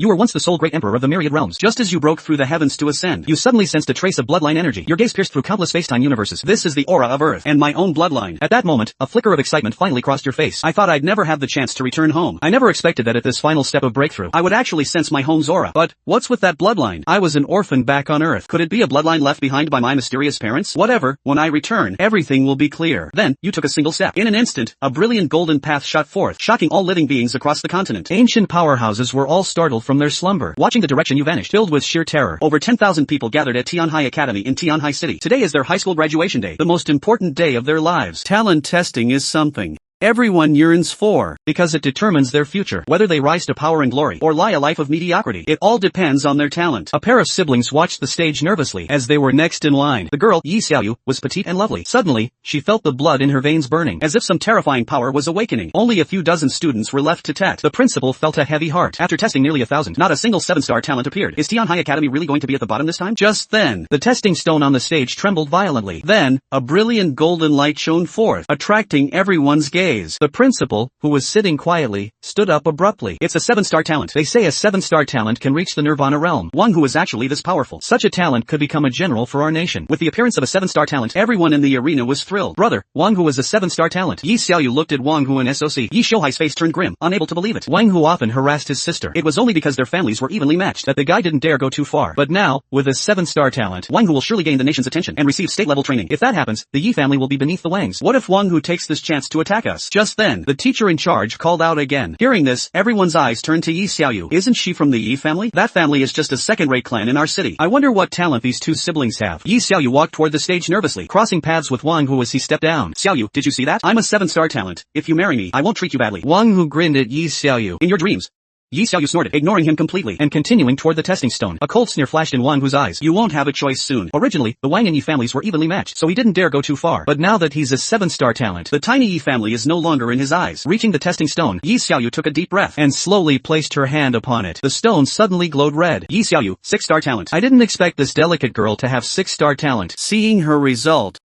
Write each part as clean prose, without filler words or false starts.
You were once the sole great emperor of the myriad realms. Just as you broke through the heavens to ascend, you suddenly sensed a trace of bloodline energy. Your gaze pierced through countless space-time universes. This is the aura of Earth, and my own bloodline. At that moment, a flicker of excitement finally crossed your face. I thought I'd never have the chance to return home. I never expected that at this final step of breakthrough, I would actually sense my home's aura. But, what's with that bloodline? I was an orphan back on Earth. Could it be a bloodline left behind by my mysterious parents? Whatever, when I return, everything will be clear. Then, you took a single step. In an instant, a brilliant golden path shot forth, shocking all living beings across the continent. Ancient powerhouses were all startled from their slumber, watching the direction you vanished, filled with sheer terror. Over 10,000 people gathered at Tianhai Academy in Tianhai City. Today is their high school graduation day, the most important day of their lives. Talent testing is something everyone yearns for, because it determines their future, whether they rise to power and glory, or lie a life of mediocrity. It all depends on their talent. A pair of siblings watched the stage nervously as they were next in line. The girl, Yi Xiaoyu, was petite and lovely. Suddenly, she felt the blood in her veins burning, as if some terrifying power was awakening. Only a few dozen students were left to tet. The principal felt a heavy heart. After testing nearly 1,000, not a single 7-star talent appeared. Is Tianhai Academy really going to be at the bottom this time? Just then, the testing stone on the stage trembled violently. Then, a brilliant golden light shone forth, attracting everyone's gaze. The principal, who was sitting quietly, stood up abruptly. It's a 7-star talent. They say a 7-star talent can reach the Nirvana realm. One who is actually this powerful. Such a talent could become a general for our nation. With the appearance of a 7-star talent, everyone in the arena was thrilled. Brother, Wang Hu is a 7-star talent. Yi Xiaoyu looked at Wang Hu and SOC. Yi Xiuhai's face turned grim, unable to believe it. Wang Hu often harassed his sister. It was only because their families were evenly matched that the guy didn't dare go too far. But now, with a 7-star talent, Wang Hu will surely gain the nation's attention and receive state-level training. If that happens, the Yi family will be beneath the Wangs. What if Wang Hu takes this chance to attack us? Just then, the teacher in charge called out again. Hearing this, everyone's eyes turned to Yi Xiaoyu. Isn't she from the Yi family? That family is just a second-rate clan in our city. I wonder what talent these two siblings have. Yi Xiaoyu walked toward the stage nervously, crossing paths with Wang Hu as he stepped down. Xiaoyu, did you see that? I'm a 7-star talent. If you marry me, I won't treat you badly. Wang Hu grinned at Yi Xiaoyu. In your dreams. Yi Xiaoyu snorted, ignoring him completely, and continuing toward the testing stone. A cold sneer flashed in Wang Hu's eyes. You won't have a choice soon. Originally, the Wang and Yi families were evenly matched, so he didn't dare go too far. But now that he's a 7-star talent, the tiny Yi family is no longer in his eyes. Reaching the testing stone, Yi Xiaoyu took a deep breath, and slowly placed her hand upon it. The stone suddenly glowed red. Yi Xiaoyu, 6-star talent. I didn't expect this delicate girl to have 6-star talent. Seeing her result,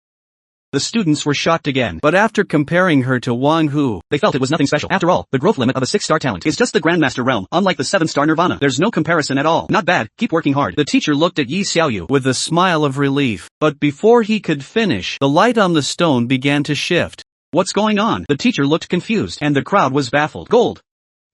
the students were shocked again, but after comparing her to Wang Hu, they felt it was nothing special. After all, the growth limit of a 6-star talent is just the Grandmaster realm, unlike the 7-star Nirvana. There's no comparison at all. Not bad, keep working hard. The teacher looked at Yi Xiaoyu with a smile of relief, but before he could finish, the light on the stone began to shift. What's going on? The teacher looked confused, and the crowd was baffled. Gold!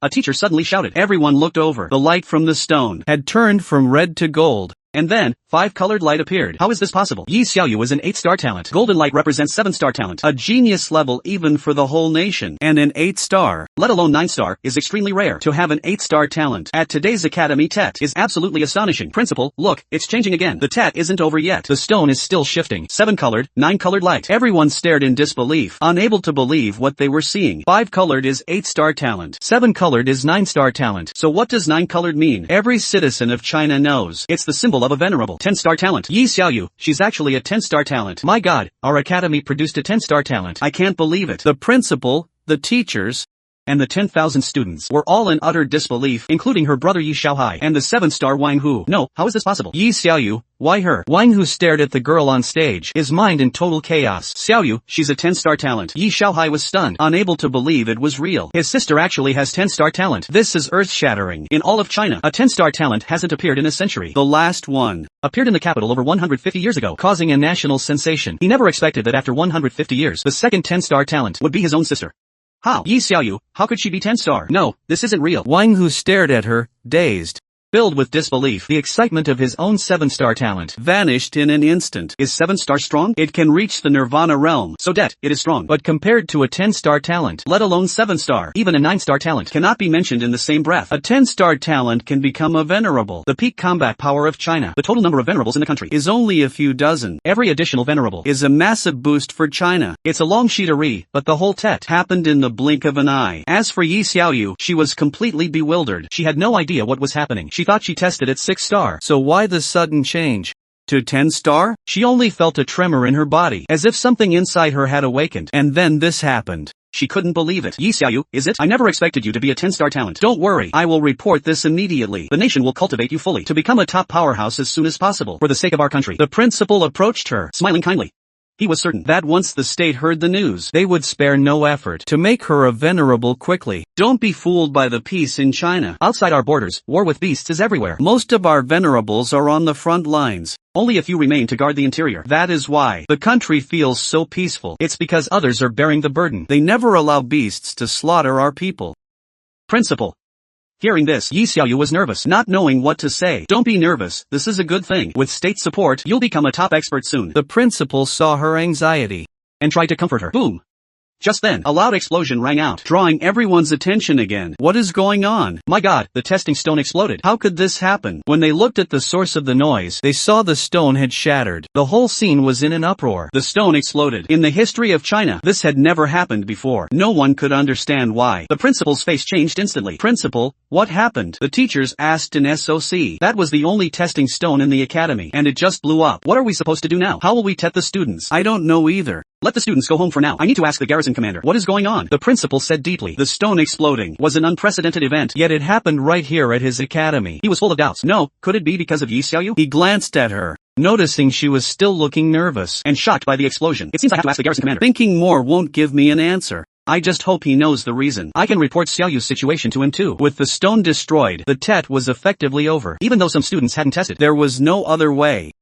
A teacher suddenly shouted. Everyone looked over. The light from the stone had turned from red to gold. And then, 5-colored light appeared. How is this possible? Yi Xiaoyu is an 8-star talent. Golden light represents 7-star talent. A genius level even for the whole nation. And an 8-star, let alone 9-star, is extremely rare. To have an 8-star talent at today's Academy TET is absolutely astonishing. Principal, look, it's changing again. The TET isn't over yet. The stone is still shifting. 7-colored, 9-colored light. Everyone stared in disbelief, unable to believe what they were seeing. 5-colored is 8-star talent. 7-colored is 9-star talent. So what does 9-colored mean? Every citizen of China knows. It's the symbol of a venerable 10-star talent. Yi Xiaoyu, she's actually a 10-star talent. My god, our academy produced a 10-star talent. I can't believe it. The principal, the teachers, and the 10,000 students were all in utter disbelief, including her brother Yi Xiaohai and the 7-star Wang Hu. No, how is this possible? Yi Xiaoyu, why her? Wang Hu stared at the girl on stage, his mind in total chaos. Xiaoyu, she's a 10-star talent. Yi Xiaohai was stunned, unable to believe it was real. His sister actually has 10-star talent. This is earth-shattering. In all of China, a 10-star talent hasn't appeared in a century. The last one appeared in the capital over 150 years ago, causing a national sensation. He never expected that after 150 years, the second 10-star talent would be his own sister. How? Yi Xiaoyu, how could she be 10-star? No, this isn't real. Wang Hu stared at her, dazed. Filled with disbelief, the excitement of his own 7-star talent vanished in an instant. Is 7-star strong? It can reach the Nirvana realm. So it is strong. But compared to a 10-star talent, let alone 7-star, even a 9-star talent cannot be mentioned in the same breath. A 10-star talent can become a venerable. The peak combat power of China. The total number of venerables in the country is only a few dozen. Every additional venerable is a massive boost for China. It's a long sheet to read, but the whole TET happened in the blink of an eye. As for Yi Xiaoyu, she was completely bewildered. She had no idea what was happening. She thought she tested at 6-star. So why the sudden change to 10-star? She only felt a tremor in her body, as if something inside her had awakened. And then this happened. She couldn't believe it. Yi Xiaoyu, is it? I never expected you to be a 10-star talent. Don't worry, I will report this immediately. The nation will cultivate you fully to become a top powerhouse as soon as possible. For the sake of our country. The principal approached her, smiling kindly. He was certain that once the state heard the news, they would spare no effort to make her a venerable quickly. Don't be fooled by the peace in China. Outside our borders, war with beasts is everywhere. Most of our venerables are on the front lines. Only a few remain to guard the interior. That is why the country feels so peaceful. It's because others are bearing the burden. They never allow beasts to slaughter our people. Principal. Hearing this, Yi Xiaoyu was nervous, not knowing what to say. Don't be nervous, this is a good thing. With state support, you'll become a top expert soon. The principal saw her anxiety and tried to comfort her. Boom! Just then, a loud explosion rang out, drawing everyone's attention again. What is going on? My god, the testing stone exploded. How could this happen? When they looked at the source of the noise, they saw the stone had shattered. The whole scene was in an uproar. The stone exploded. In the history of China, this had never happened before. No one could understand why. The principal's face changed instantly. Principal, what happened? The teachers asked in SOC. That was the only testing stone in the academy, and it just blew up. What are we supposed to do now? How will we test the students? I don't know either. Let the students go home for now. I need to ask the garrison commander. What is going on? The principal said deeply. The stone exploding was an unprecedented event, yet it happened right here at his academy. He was full of doubts. No, could it be because of Yi Xiaoyu? He glanced at her, noticing she was still looking nervous and shocked by the explosion. It seems I have to ask the garrison commander. Thinking more won't give me an answer. I just hope he knows the reason. I can report Xiaoyu's situation to him too. With the stone destroyed, the TET was effectively over. Even though some students hadn't tested, there was no other way.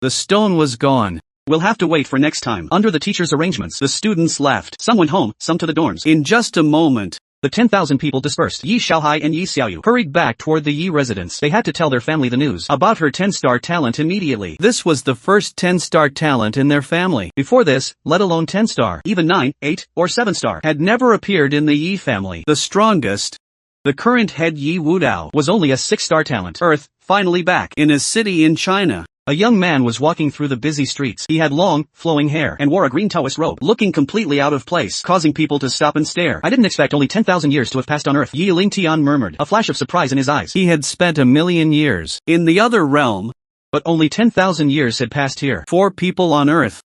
The stone was gone. We'll have to wait for next time. Under the teacher's arrangements, the students left. Some went home, some to the dorms. In just a moment, the 10,000 people dispersed. Yi Xiaohai and Yi Xiaoyu hurried back toward the Yi residence. They had to tell their family the news about her 10-star talent immediately. This was the first 10-star talent in their family. Before this, let alone 10-star, even 9, 8, or 7-star, had never appeared in the Yi family. The strongest, the current head Yi Wudao, was only a 6-star talent. Earth, finally back. In a city in China, a young man was walking through the busy streets. He had long, flowing hair and wore a green Taoist robe, looking completely out of place, causing people to stop and stare. I didn't expect only 10,000 years to have passed on Earth, Yi Lingtian murmured, a flash of surprise in his eyes. He had spent 1,000,000 years in the other realm, but only 10,000 years had passed here. 4 people on Earth.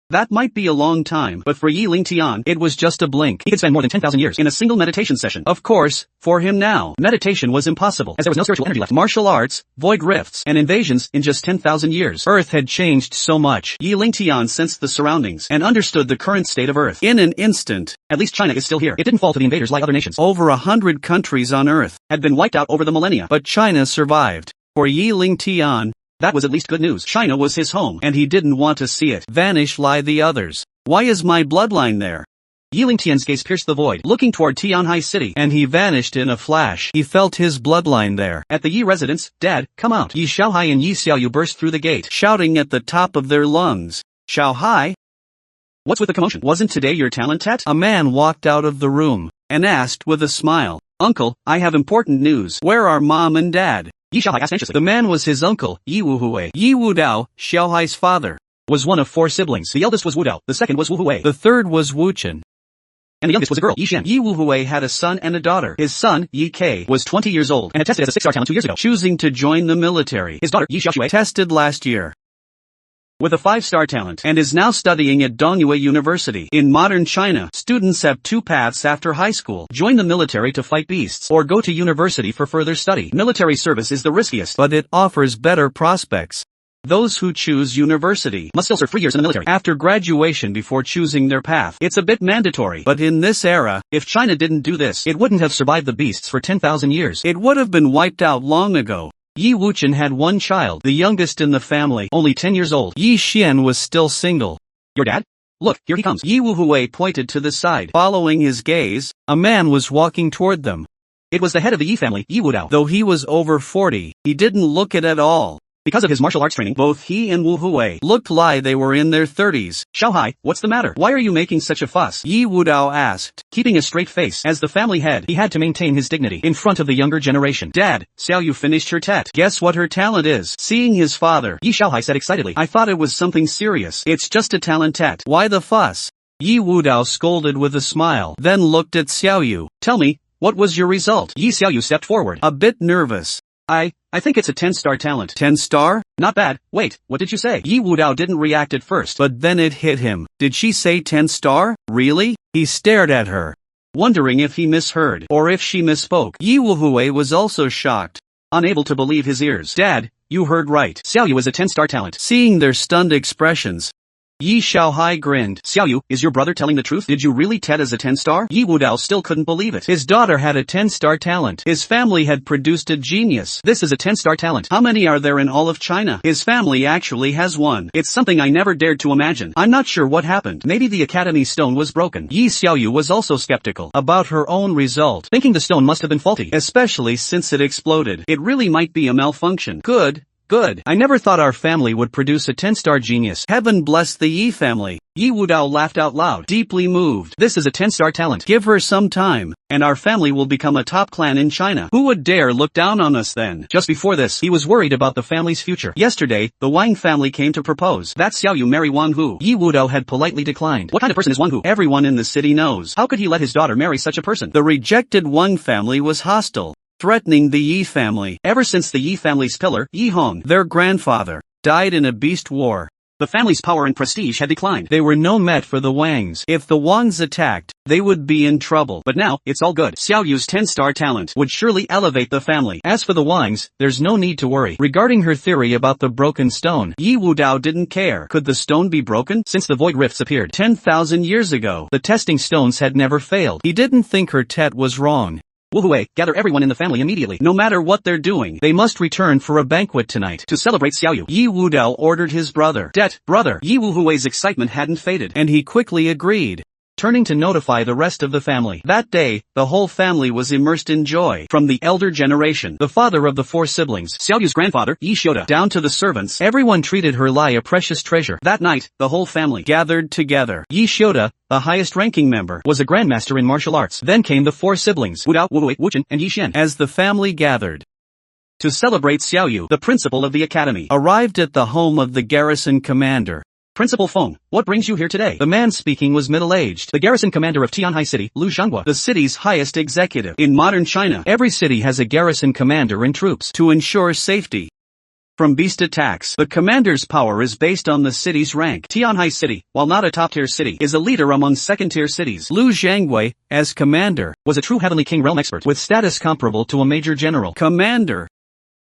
That might be a long time, but for Yi Lingtian, it was just a blink. He could spend more than 10,000 years in a single meditation session. Of course, for him now, meditation was impossible, as there was no spiritual energy left. Martial arts, void rifts, and invasions in just 10,000 years. Earth had changed so much. Yi Lingtian sensed the surroundings and understood the current state of Earth. In an instant, at least China is still here. It didn't fall to the invaders like other nations. Over 100 countries on Earth had been wiped out over the millennia, but China survived. For Yi Lingtian, that was at least good news. China was his home, and he didn't want to see it vanish like the others. Why is my bloodline there? Yi Lingtian's gaze pierced the void, looking toward Tianhai City, and he vanished in a flash. He felt his bloodline there. At the Yi residence, Dad, come out. Yi Xiaohai and Yi Xiaoyu burst through the gate, shouting at the top of their lungs. Xiaohai? What's with the commotion? Wasn't today your talent test? A man walked out of the room and asked with a smile, Uncle, I have important news. Where are Mom and Dad? Yi Xiaohai asked anxiously. The man was his uncle, Yi Wuhui. Yi Wudao, Xiaohai's father, was one of 4 siblings. The eldest was Wudao, the second was Wuhui, the third was Wuchen, and the youngest was a girl, Yi Xian. Yi Wuhui had a son and a daughter. His son, Yi Kei, was 20 years old and had tested as a 6-star talent 2 years ago, choosing to join the military. His daughter, Yi Xiaoxue, tested last year with a 5-star talent and is now studying at Donghua University. In modern China, students have 2 paths after high school: join the military to fight beasts, or go to university for further study. Military service is the riskiest, but it offers better prospects. Those who choose university must still serve 3 years in the military after graduation before choosing their path. It's a bit mandatory, but in this era, if China didn't do this, it wouldn't have survived the beasts for 10,000 years. It would have been wiped out long ago. Yi Wuchen had 1 child, the youngest in the family, only 10 years old. Yi Xian was still single. Your dad? Look, here he comes. Yi Wuhui pointed to the side. Following his gaze, a man was walking toward them. It was the head of the Yi family, Yi Wudao. Though he was over 40, he didn't look it at all. Because of his martial arts training, both he and Wu Huwei looked like they were in their 30s. Xiaohai, what's the matter? Why are you making such a fuss? Yi Wudao asked, keeping a straight face. As the family head, he had to maintain his dignity in front of the younger generation. Dad, Xiaoyu finished her tet. Guess what her talent is? Seeing his father, Yi Xiaohai said excitedly, I thought it was something serious. It's just a talent tet. Why the fuss? Yi Wudao scolded with a smile, then looked at Xiaoyu. Tell me, what was your result? Yi Xiaoyu stepped forward, a bit nervous. I think it's a 10-star talent. 10-star? Not bad. Wait, what did you say? Yi Wudao didn't react at first, but then it hit him. Did she say 10-star? Really? He stared at her, wondering if he misheard, or if she misspoke. Yi Wuhui was also shocked, unable to believe his ears. Dad, you heard right. Xiaoyu is a 10-star talent. Seeing their stunned expressions, Yi Xiaohai grinned. Xiaoyu, is your brother telling the truth? Did you really TED as a 10-star? Yi Wudao still couldn't believe it. His daughter had a 10-star talent. His family had produced a genius. This is a 10-star talent. How many are there in all of China? His family actually has one. It's something I never dared to imagine. I'm not sure what happened. Maybe the Academy stone was broken. Yi Xiaoyu was also skeptical about her own result, thinking the stone must have been faulty, especially since it exploded. It really might be a malfunction. Good. I never thought our family would produce a 10-star genius. Heaven bless the Yi family. Yi Wudao laughed out loud, deeply moved. This is a 10-star talent. Give her some time, and our family will become a top clan in China. Who would dare look down on us then? Just before this, he was worried about the family's future. Yesterday, the Wang family came to propose that Xiaoyu marry Wang Hu. Yi Wudao had politely declined. What kind of person is Wang Hu? Everyone in the city knows. How could he let his daughter marry such a person? The rejected Wang family was hostile, threatening the Yi family. Ever since the Yi family's pillar, Yi Hong, their grandfather, died in a beast war, the family's power and prestige had declined. They were no match for the Wangs. If the Wangs attacked, they would be in trouble. But now, it's all good. Xiaoyu's 10-star talent would surely elevate the family. As for the Wangs, there's no need to worry. Regarding her theory about the broken stone, Yi Wudao didn't care. Could the stone be broken? Since the void rifts appeared 10,000 years ago, the testing stones had never failed. He didn't think her tet was wrong. Wu Hui, gather everyone in the family immediately. No matter what they're doing, they must return for a banquet tonight. To celebrate Xiaoyu, Yi Wudao ordered his brother. Brother. Yi Wu Hui's excitement hadn't faded, and he quickly agreed, turning to notify the rest of the family. That day, the whole family was immersed in joy. From the elder generation, the father of the 4 siblings, Xiaoyu's grandfather, Yi Xiuda, down to the servants, everyone treated her like a precious treasure. That night, the whole family gathered together. Yi Xiuda, the highest-ranking member, was a grandmaster in martial arts. Then came the 4 siblings, Wu Dao, Wu Hui, Wu Chen, and Yi Xian. As the family gathered to celebrate, Xiaoyu, the principal of the academy, arrived at the home of the garrison commander. Principal Feng, what brings you here today? The man speaking was middle-aged. The garrison commander of Tianhai City, Lu Zhanghua, the city's highest executive. In modern China, every city has a garrison commander and troops to ensure safety from beast attacks. The commander's power is based on the city's rank. Tianhai City, while not a top-tier city, is a leader among second-tier cities. Lu Zhangwei, as commander, was a true Heavenly King realm expert with status comparable to a major general. Commander.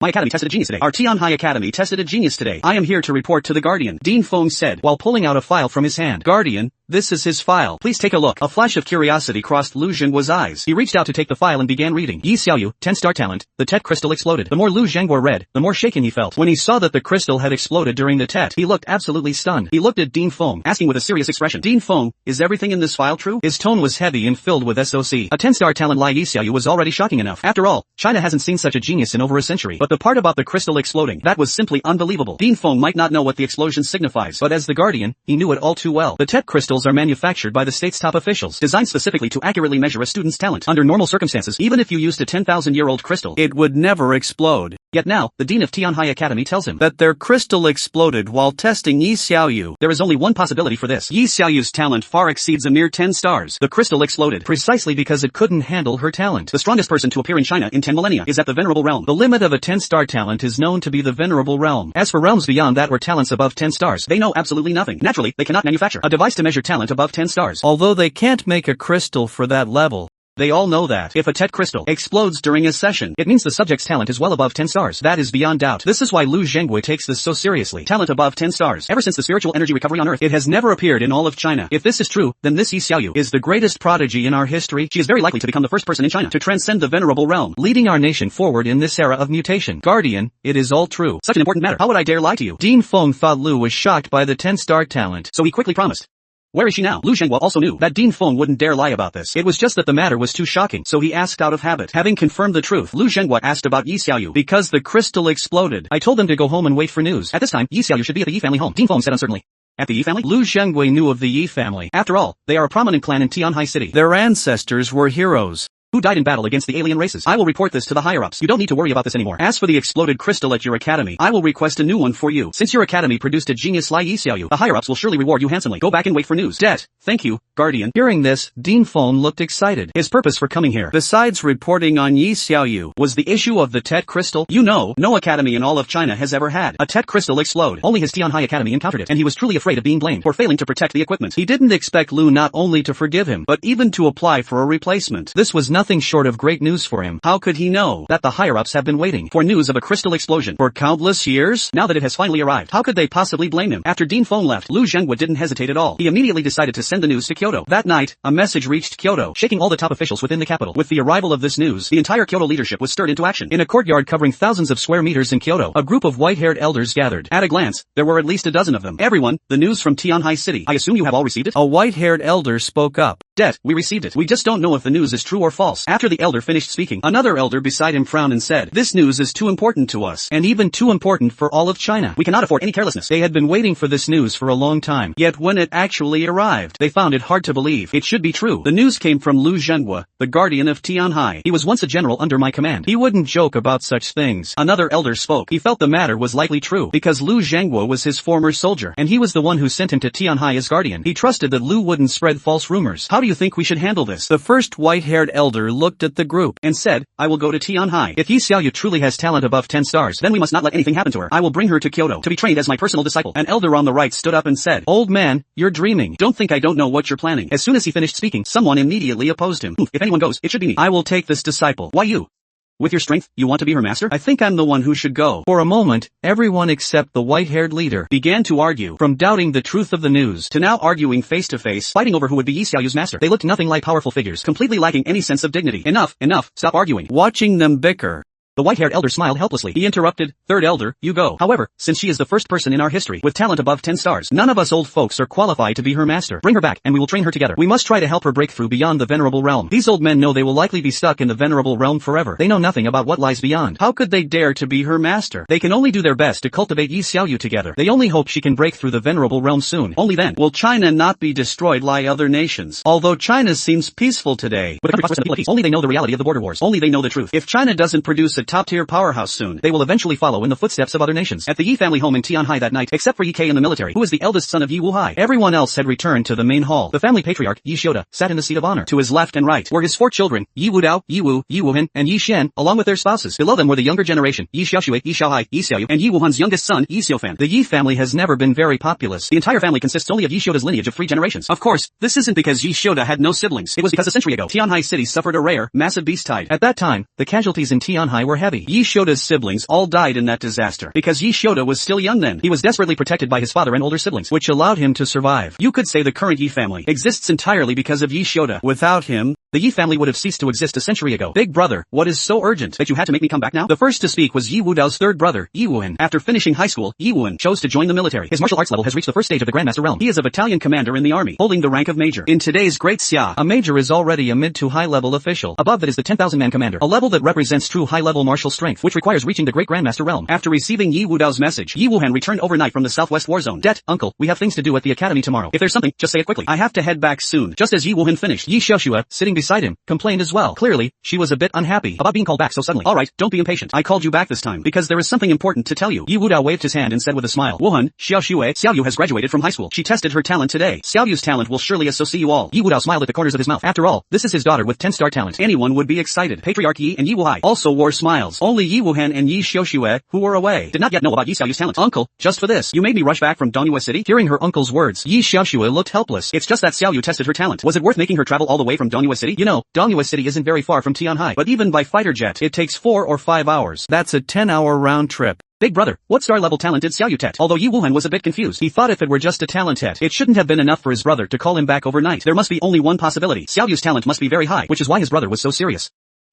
My academy tested a genius today. Our Tianhai Academy tested a genius today. I am here to report to the Guardian, Dean Feng said, while pulling out a file from his hand. Guardian, this is his file. Please take a look. A flash of curiosity crossed Lu Zhenggua's eyes. He reached out to take the file and began reading. Yi Xiaoyu, 10-star talent. The Tet crystal exploded. The more Lu Zhenghua read, the more shaken he felt. When he saw that the crystal had exploded during the Tet, he looked absolutely stunned. He looked at Dean Feng, asking with a serious expression, Dean Feng, is everything in this file true? His tone was heavy and filled with SOC. A 10-star talent like Yi Xiaoyu was already shocking enough. After all, China hasn't seen such a genius in over a century. But the part about the crystal exploding, that was simply unbelievable. Dean Feng might not know what the explosion signifies, but as the Guardian, he knew it all too well. The Tet crystals are manufactured by the state's top officials, designed specifically to accurately measure a student's talent. Under normal circumstances, even if you used a 10,000-year-old crystal, it would never explode. Yet now, the Dean of Tianhai Academy tells him that their crystal exploded while testing Yi Xiaoyu. There is only one possibility for this. Yi Xiaoyu's talent far exceeds a mere 10 stars. The crystal exploded precisely because it couldn't handle her talent. The strongest person to appear in China in 10 millennia is at the Venerable Realm. The limit of a 10-star talent is known to be the Venerable Realm. As for realms beyond that or talents above 10 stars, they know absolutely nothing. Naturally, they cannot manufacture a device to measure talent above 10 stars. Although they can't make a crystal for that level, they all know that if a Tet crystal explodes during a session, it means the subject's talent is well above 10 stars. That is beyond doubt. This is why Lu Zhenggui takes this so seriously. Talent above 10 stars. Ever since the spiritual energy recovery on Earth, it has never appeared in all of China. If this is true, then this Yi Xiaoyu is the greatest prodigy in our history. She is very likely to become the first person in China to transcend the Venerable Realm, leading our nation forward in this era of mutation. Guardian, it is all true. Such an important matter. How would I dare lie to you? Dean Feng thought Lu was shocked by the 10-star talent, so he quickly promised. Where is she now? Lu Zhenghua also knew that Dean Feng wouldn't dare lie about this. It was just that the matter was too shocking, so he asked out of habit. Having confirmed the truth, Lu Zhenghua asked about Yi Xiaoyu. Because the crystal exploded, I told them to go home and wait for news. At this time, Yi Xiaoyu should be at the Yi family home. Dean Feng said uncertainly. At the Yi family? Lu Zhenggui knew of the Yi family. After all, they are a prominent clan in Tianhai City. Their ancestors were heroes who died in battle against the alien races. I will report this to the higher-ups. You don't need to worry about this anymore. As for the exploded crystal at your academy, I will request a new one for you. Since your academy produced a genius like Yi Xiaoyu, the higher-ups will surely reward you handsomely. Go back and wait for news. Thank you, Guardian. Hearing this, Dean Feng looked excited. His purpose for coming here, besides reporting on Yi Xiaoyu, was the issue of the Tet crystal. You know, no academy in all of China has ever had a Tet crystal explode. Only his Tianhai Academy encountered it, and he was truly afraid of being blamed for failing to protect the equipment. He didn't expect Lu not only to forgive him, but even to apply for a replacement. This was nothing nothing short of great news for him. How could he know that the higher-ups have been waiting for news of a crystal explosion for countless years? Now that it has finally arrived, how could they possibly blame him? After Dean Feng left, Lu Zhenghua didn't hesitate at all. He immediately decided to send the news to Kyoto. That night, a message reached Kyoto, shaking all the top officials within the capital. With the arrival of this news, the entire Kyoto leadership was stirred into action. In a courtyard covering thousands of square meters in Kyoto, a group of white-haired elders gathered. At a glance, there were at least a dozen of them. Everyone, the news from Tianhai City. I assume you have all received it? A white-haired elder spoke up. Det, we received it. We just don't know if the news is true or false. After the elder finished speaking, another elder beside him frowned and said, this news is too important to us, and even too important for all of China. We cannot afford any carelessness. They had been waiting for this news for a long time, yet when it actually arrived, they found it hard to believe. It should be true. The news came from Lu Zhenghua, the guardian of Tianhai. He was once a general under my command. He wouldn't joke about such things. Another elder spoke. He felt the matter was likely true, because Lu Zhenghua was his former soldier, and he was the one who sent him to Tianhai as guardian. He trusted that Lu wouldn't spread false rumors. How do you think we should handle this? The first white-haired elder looked at the group and said, I will go to Tianhai. If Yi Xiaoyu truly has talent above 10 stars, then we must not let anything happen to her. I will bring her to Kyoto to be trained as my personal disciple. An elder on the right stood up and said, old man, you're dreaming. Don't think I don't know what you're planning. As soon as he finished speaking, someone immediately opposed him. If anyone goes, it should be me. I will take this disciple. Why you? With your strength, you want to be her master? I think I'm the one who should go. For a moment, everyone except the white-haired leader began to argue, from doubting the truth of the news to now arguing face-to-face, fighting over who would be Yi Xiaoyu's master. They looked nothing like powerful figures, completely lacking any sense of dignity. Enough, stop arguing. Watching them bicker, the white-haired elder smiled helplessly. He interrupted, third elder, you go. However, since she is the first person in our history with talent above 10 stars, none of us old folks are qualified to be her master. Bring her back, and we will train her together. We must try to help her break through beyond the venerable realm. These old men know they will likely be stuck in the venerable realm forever. They know nothing about what lies beyond. How could they dare to be her master? They can only do their best to cultivate Yi Xiaoyu together. They only hope she can break through the venerable realm soon. Only then will China not be destroyed like other nations. Although China seems peaceful today, but only they know the reality of the border wars. Only they know the truth. If China doesn't produce a top-tier powerhouse soon, they will eventually follow in the footsteps of other nations. At the Yi family home in Tianhai that night, except for Yi Kei in the military, who is the eldest son of Yi Wuhai, everyone else had returned to the main hall. The family patriarch, Yi Xiuda, sat in the seat of honor. To his left and right were his 4 children, Yi Wudao, Yi Wu, Yi Wuhan, and Yi Xian, along with their spouses. Below them were the younger generation, Yi Xiaoxue, Yi Xiaohai, Yi Xiaoyu, and Yi Wuhan's youngest son, Yi Xiufan. The Yi family has never been very populous. The entire family consists only of Yi Xiuda's lineage of 3 generations. Of course, this isn't because Yi Xiuda had no siblings. It was because a century ago, Tianhai City suffered a rare, massive beast tide. At that time, the casualties in Tianhai were heavy. Yi Xiuda's siblings all died in that disaster. Because Yi Xiuda was still young then, he was desperately protected by his father and older siblings, which allowed him to survive. You could say the current Yi family exists entirely because of Yi Xiuda. Without him, the Yi family would have ceased to exist a century ago. Big brother, what is so urgent that you had to make me come back now? The first to speak was Yi Wudao's third brother, Yi Wuhan. After finishing high school, Yi Wuhan chose to join the military. His martial arts level has reached the first stage of the Grandmaster realm. He is a battalion commander in the army, holding the rank of major. In today's Great Xia, a major is already a mid to high level official. Above that is the 10,000 man commander, a level that represents true high level martial strength, which requires reaching the Great Grandmaster realm. After receiving Yi Wudao's message, Yi Wuhan returned overnight from the southwest war zone. Det, uncle, we have things to do at the academy tomorrow. If there's something, just say it quickly. I have to head back soon. Just as Yi Wuhan finished, Yi Xiaoxue, sitting beside him, complained as well. Clearly, she was a bit unhappy about being called back so suddenly. Alright, don't be impatient. I called you back this time because there is something important to tell you. Yi Wudao waved his hand and said with a smile, Wuhan, Xiaoyu has graduated from high school. She tested her talent today. Xiaoyu's talent will surely associate you all. Yi Wudao smiled at the corners of his mouth. After all, this is his daughter with 10-star talent. Anyone would be excited. Patriarch Yi and Yi Wuhai also wore smiles. Only Yi Wuhan and Yi Xiaoxue, who were away, did not yet know about Yi Xiaoyu's talent. Uncle, just for this, you made me rush back from donghua City? Hearing her uncle's words, Yi Xiaoxue looked helpless. It's just that Xiaoyu tested her talent. Was it worth making her travel all the way from donghua City? You know, donghua City isn't very far from Tianhai, but even by fighter jet, it takes 4 or 5 hours. That's a 10-hour round trip. Big brother, what star level talent did Xiaoyu tet? Although Yi Wuhan was a bit confused, he thought if it were just a talent tet, it shouldn't have been enough for his brother to call him back overnight. There must be only one possibility. Xiaoyu's talent must be very high, which is why his brother was so serious.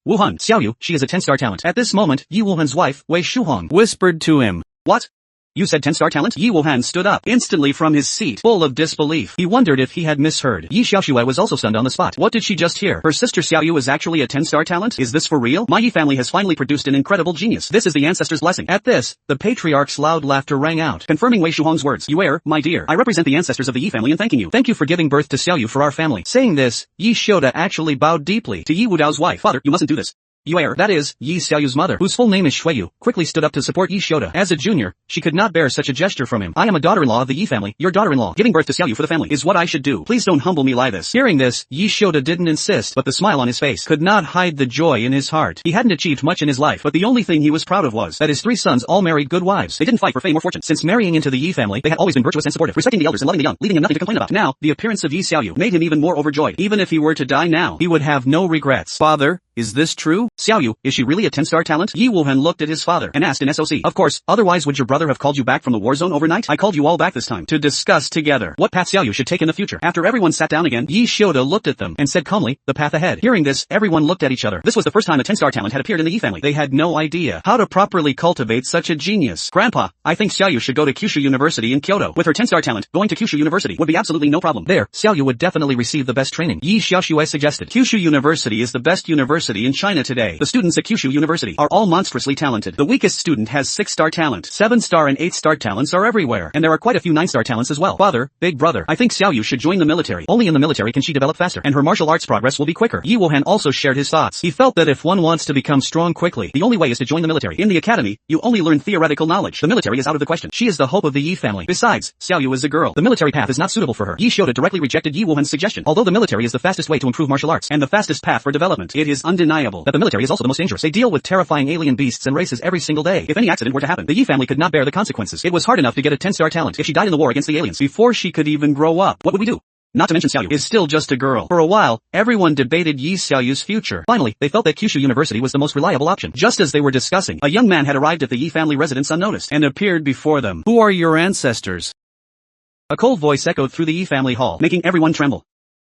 Wuhan, Xiaoyu, she is a 10-star talent. At this moment, Yi Wuhan's wife, Wei Shuhong, whispered to him. What? You said 10-star talent? Yi Wuhan stood up instantly from his seat, full of disbelief. He wondered if he had misheard. Yi Xiaoxue was also stunned on the spot. What did she just hear? Her sister Xiaoyu is actually a 10-star talent? Is this for real? My Yi family has finally produced an incredible genius. This is the ancestors' blessing. At this, the patriarch's loud laughter rang out, confirming Wei Shuhong's words. You err, my dear. I represent the ancestors of the Yi family in thanking you. Thank you for giving birth to Xiaoyu for our family. Saying this, Yi Xiuda actually bowed deeply to Yi Wudao's wife. Father, you mustn't do this. Yue, that is, Yi Xiaoyu's mother, whose full name is Shuiyu, quickly stood up to support Yi Shota. As a junior, she could not bear such a gesture from him. I am a daughter-in-law of the Yi family. Your daughter-in-law. Giving birth to Xiaoyu for the family is what I should do. Please don't humble me like this. Hearing this, Yi Shota didn't insist, but the smile on his face could not hide the joy in his heart. He hadn't achieved much in his life, but the only thing he was proud of was that his 3 sons all married good wives. They didn't fight for fame or fortune. Since marrying into the Yi family, they had always been virtuous and supportive, respecting the elders and loving the young, leaving him nothing to complain about. Now, the appearance of Yi Xiaoyu made him even more overjoyed. Even if he were to die now, he would have no regrets. Father, is this true? Xiaoyu, is she really a 10-star talent? Yi Wuhan looked at his father and asked in SOC. Of course, otherwise would your brother have called you back from the war zone overnight? I called you all back this time to discuss together what path Xiaoyu should take in the future. After everyone sat down again, Yi Shota looked at them and said calmly, the path ahead. Hearing this, everyone looked at each other. This was the first time a 10-star talent had appeared in the Yi family. They had no idea how to properly cultivate such a genius. Grandpa, I think Xiaoyu should go to Kyushu University in Kyoto. With her 10-star talent, going to Kyushu University would be absolutely no problem. There, Xiaoyu would definitely receive the best training. Yi Xiaoxue suggested. Kyushu University is the best university in China today. The students at Kyushu University are all monstrously talented. The weakest student has 6-star talent. 7-star and 8-star talents are everywhere, and there are quite a few 9-star talents as well. Father, big brother, I think Xiaoyu should join the military. Only in the military can she develop faster, and her martial arts progress will be quicker. Yi Wuhan also shared his thoughts. He felt that if one wants to become strong quickly, the only way is to join the military. In the academy, you only learn theoretical knowledge. The military is out of the question. She is the hope of the Yi family. Besides, Xiaoyu is a girl. The military path is not suitable for her. Yi Shota directly rejected Yi Wuhan's suggestion. Although the military is the fastest way to improve martial arts, and the fastest path for development, it is undeniable that the military is also the most dangerous. They deal with terrifying alien beasts and races every single day. If any accident were to happen, the Yi family could not bear the consequences. It was hard enough to get a 10-star talent if she died in the war against the aliens before she could even grow up. What would we do? Not to mention Xiaoyu is still just a girl. For a while, everyone debated Yi Xiaoyu's future. Finally, they felt that Kyushu University was the most reliable option. Just as they were discussing, a young man had arrived at the Yi family residence unnoticed and appeared before them. Who are your ancestors? A cold voice echoed through the Yi family hall, making everyone tremble.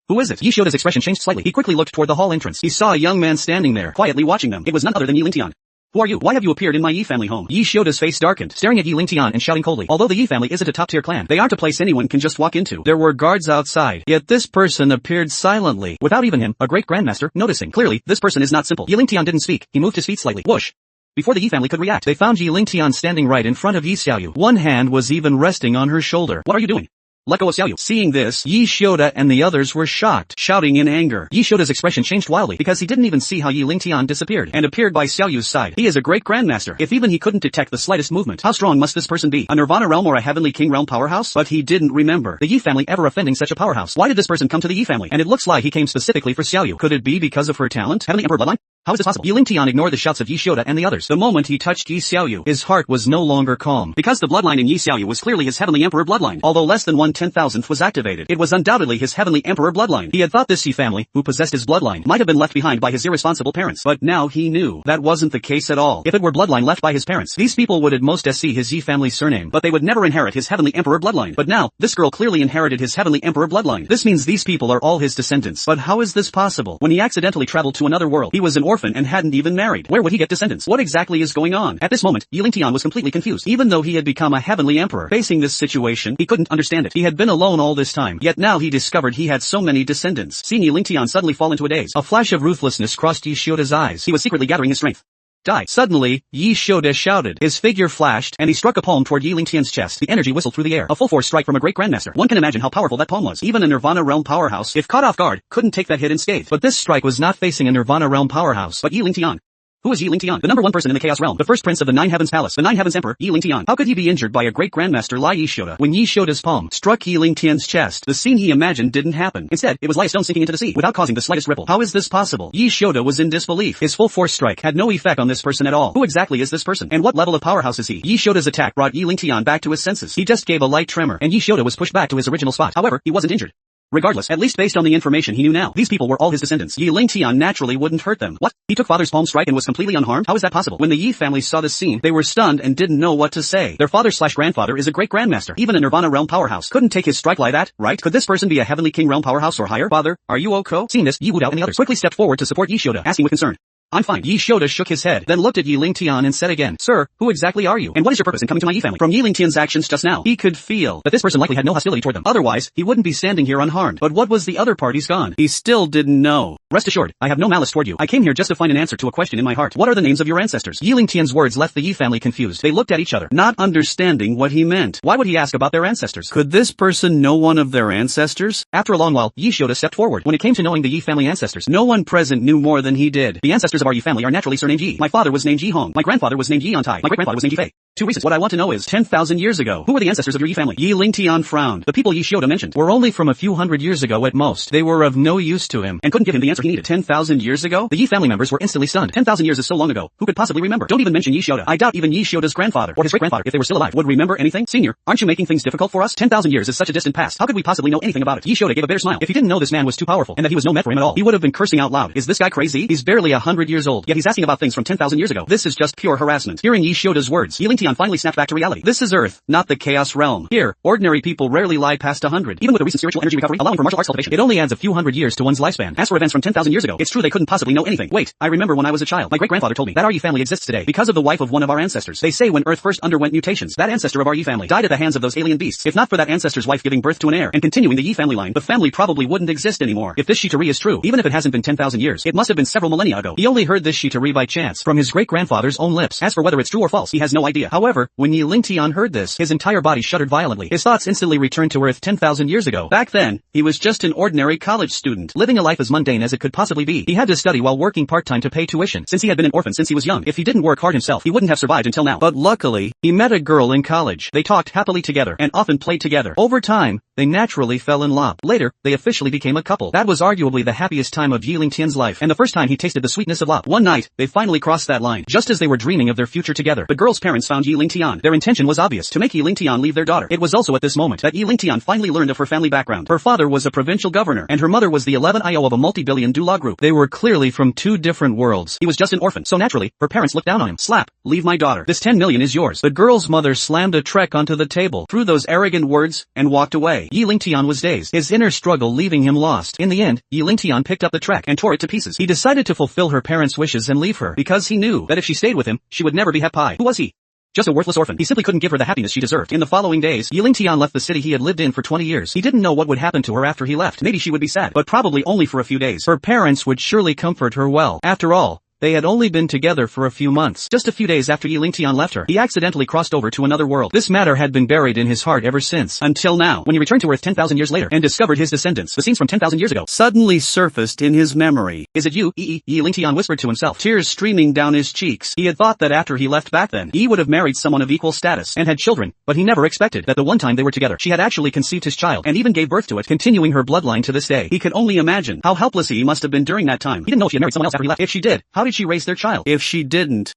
Who is it? Yi Shota's expression changed slightly. He quickly looked toward the hall entrance. He saw a young man standing there, quietly watching them. It was none other than Yi Lingtian. Who are you? Why have you appeared in my Yi family home? Yi Shota's face darkened, staring at Yi Lingtian and shouting coldly. Although the Yi family isn't a top-tier clan, they aren't a place anyone can just walk into. There were guards outside, yet this person appeared silently, without even him, a great grandmaster, noticing. Clearly, this person is not simple. Yi Lingtian didn't speak. He moved his feet slightly. Whoosh! Before the Yi family could react, they found Yi Lingtian standing right in front of Yi Xiaoyu. One hand was even resting on her shoulder. What are you doing? Let go of Xiaoyu. Seeing this, Yi Shota and the others were shocked, shouting in anger. Yi Shota's expression changed wildly because he didn't even see how Yi Lingtian disappeared and appeared by Xiaoyu's side. He is a great grandmaster. If even he couldn't detect the slightest movement, how strong must this person be? A Nirvana realm or a Heavenly King realm powerhouse? But he didn't remember the Yi family ever offending such a powerhouse. Why did this person come to the Yi family? And it looks like he came specifically for Xiaoyu. Could it be because of her talent? Heavenly Emperor Bloodline? How is this possible? Yi Lingtian ignored the shouts of Yi Shota and the others. The moment he touched Yi Xiaoyu, his heart was no longer calm. Because the bloodline in Yi Xiaoyu was clearly his Heavenly Emperor bloodline. Although less than 1/10,000th was activated, it was undoubtedly his Heavenly Emperor bloodline. He had thought this Yi family, who possessed his bloodline, might have been left behind by his irresponsible parents. But now he knew that wasn't the case at all. If it were bloodline left by his parents, these people would at most see his Yi family surname, but they would never inherit his Heavenly Emperor bloodline. But now, this girl clearly inherited his Heavenly Emperor bloodline. This means these people are all his descendants. But how is this possible? When he accidentally traveled to another world, he was an orphan and hadn't even married. Where would he get descendants? What exactly is going on? At this moment, Yi Lingtian was completely confused. Even though he had become a Heavenly Emperor, facing this situation, he couldn't understand it. He had been alone all this time, yet now he discovered he had so many descendants. Seeing Yi Lingtian suddenly fall into a daze, a flash of ruthlessness crossed Yi Shota's eyes. He was secretly gathering his strength. Die. Suddenly, Yi Shota shouted. His figure flashed, and he struck a palm toward Yi Lingtian's chest. The energy whistled through the air. A full-force strike from a great grandmaster. One can imagine how powerful that palm was. Even a Nirvana realm powerhouse, if caught off guard, couldn't take that hit unscathed. But this strike was not facing a Nirvana realm powerhouse, but Yi Lingtian. Who is Yi Lingtian? The number 1 person in the Chaos Realm, the first prince of the Nine Heavens Palace, the Nine Heavens Emperor, Yi Lingtian. How could he be injured by a great grandmaster like Yi Shota? When Yi Shota's palm struck Yi Lingtian's chest, the scene he imagined didn't happen. Instead, it was like a stone sinking into the sea, without causing the slightest ripple. How is this possible? Yi Shota was in disbelief. His full force strike had no effect on this person at all. Who exactly is this person? And what level of powerhouse is he? Yi Shota's attack brought Yi Lingtian back to his senses. He just gave a light tremor, and Yi Shota was pushed back to his original spot. However, he wasn't injured. Regardless, at least based on the information he knew now, these people were all his descendants. Yi Lingtian naturally wouldn't hurt them. What? He took father's palm strike and was completely unharmed? How is that possible? When the Yi family saw this scene, they were stunned and didn't know what to say. Their father/grandfather is a great grandmaster. Even a Nirvana realm powerhouse couldn't take his strike like that, right? Could this person be a Heavenly King realm powerhouse or higher? Father, are you okay? Seeing this, Yi Wudao and the others quickly stepped forward to support Yi Shota, asking with concern. I'm fine. Yi Shota shook his head, then looked at Yi Lingtian and said again, Sir, who exactly are you? And what is your purpose in coming to my Yi family? From Yi Lingtian's actions just now, he could feel that this person likely had no hostility toward them. Otherwise, he wouldn't be standing here unharmed. But what was the other party's gone? He still didn't know. Rest assured, I have no malice toward you. I came here just to find an answer to a question in my heart. What are the names of your ancestors? Yi Lingtian's words left the Yi family confused. They looked at each other, not understanding what he meant. Why would he ask about their ancestors? Could this person know one of their ancestors? After a long while, Yi Xiuda stepped forward. When it came to knowing the Yi family ancestors, no one present knew more than he did. The ancestors of our Yi family are naturally surnamed Yi. My father was named Yi Hong. My grandfather was named Yi Yantai. My great-grandfather was named Yi Fei. 2 reasons. What I want to know is, 10,000 years ago, who were the ancestors of your Yi family? Yi Lingtian frowned. The people Yi Xiuda mentioned were only from a few hundred years ago at most. They were of no use to him, and couldn't give him the answer he needed. 10,000 years ago? The Yi family members were instantly stunned. 10,000 years is so long ago. Who could possibly remember? Don't even mention Yi Xiuda. I doubt even Yi Xiuda's grandfather, or his great-grandfather, if they were still alive, would remember anything. Senior, aren't you making things difficult for us? 10,000 years is such a distant past. How could we possibly know anything about it? Yi Xiuda gave a bitter smile. If he didn't know this man was too powerful, and that he was no match for him at all, he would have been cursing out loud. Is this guy crazy? He's barely 100 years old, yet he's asking about things from 10,000 years ago. This is just pure harassment. Hearing Yi Xiuda's words, Yi Lingtian finally snapped back to reality. This is Earth, not the Chaos Realm. Here, ordinary people rarely lie past 100. Even with a recent spiritual energy recovery, allowing for martial arts cultivation, it only adds a few hundred years to one's lifespan. As for events from 10,000 years ago, it's true they couldn't possibly know anything. Wait, I remember when I was a child. My great-grandfather told me that our Yi family exists today because of the wife of one of our ancestors. They say when Earth first underwent mutations, that ancestor of our Yi family died at the hands of those alien beasts. If not for that ancestor's wife giving birth to an heir and continuing the Yi family line, the family probably wouldn't exist anymore. If this Shitari is true, even if it hasn't been 10,000 years, it must have been several millennia ago. He only heard this Shitari by chance, from his great-grandfather's own lips. As for whether it's true or false, he has no idea. However, when Yi Lingtian heard this, his entire body shuddered violently. His thoughts instantly returned to Earth 10,000 years ago. Back then, he was just an ordinary college student, living a life as mundane as it could possibly be. He had to study while working part-time to pay tuition, since he had been an orphan since he was young. If he didn't work hard himself, he wouldn't have survived until now. But luckily, he met a girl in college. They talked happily together, and often played together. Over time, they naturally fell in love. Later, they officially became a couple. That was arguably the happiest time of Yi Lingtian's life, and the first time he tasted the sweetness of love. One night, they finally crossed that line, just as they were dreaming of their future together. The girl's parents found Yi Lingtian. Their intention was obvious, to make Yi Lingtian leave their daughter. It was also at this moment that Yi Lingtian finally learned of her family background. Her father was a provincial governor, and her mother was the 11th IO of a multi-billion doula group. They were clearly from two different worlds. He was just an orphan, so naturally, her parents looked down on him. Slap. Leave my daughter. This 10 million is yours. The girl's mother slammed a trek onto the table, threw those arrogant words, and walked away. Yi Lingtian was dazed, his inner struggle leaving him lost. In the end, Yi Lingtian picked up the trek and tore it to pieces. He decided to fulfill her parents' wishes and leave her, because he knew that if she stayed with him, she would never be happy. Who was he? Just a worthless orphan. He simply couldn't give her the happiness she deserved. In the following days, Yi Lingtian left the city he had lived in for 20 years. He didn't know what would happen to her after he left. Maybe she would be sad, but probably only for a few days. Her parents would surely comfort her well. After all, they had only been together for a few months. Just a few days after Yi Lingtian left her, he accidentally crossed over to another world. This matter had been buried in his heart ever since. Until now, when he returned to Earth 10,000 years later and discovered his descendants, the scenes from 10,000 years ago suddenly surfaced in his memory. Is it you, Yi Lingtian whispered to himself, tears streaming down his cheeks. He had thought that after he left back then, Yi would have married someone of equal status and had children, but he never expected that the one time they were together, she had actually conceived his child and even gave birth to it, continuing her bloodline to this day. He could only imagine how helpless he must have been during that time. He didn't know if she had married someone else after he left. If she did, how did she raise their child? If she didn't,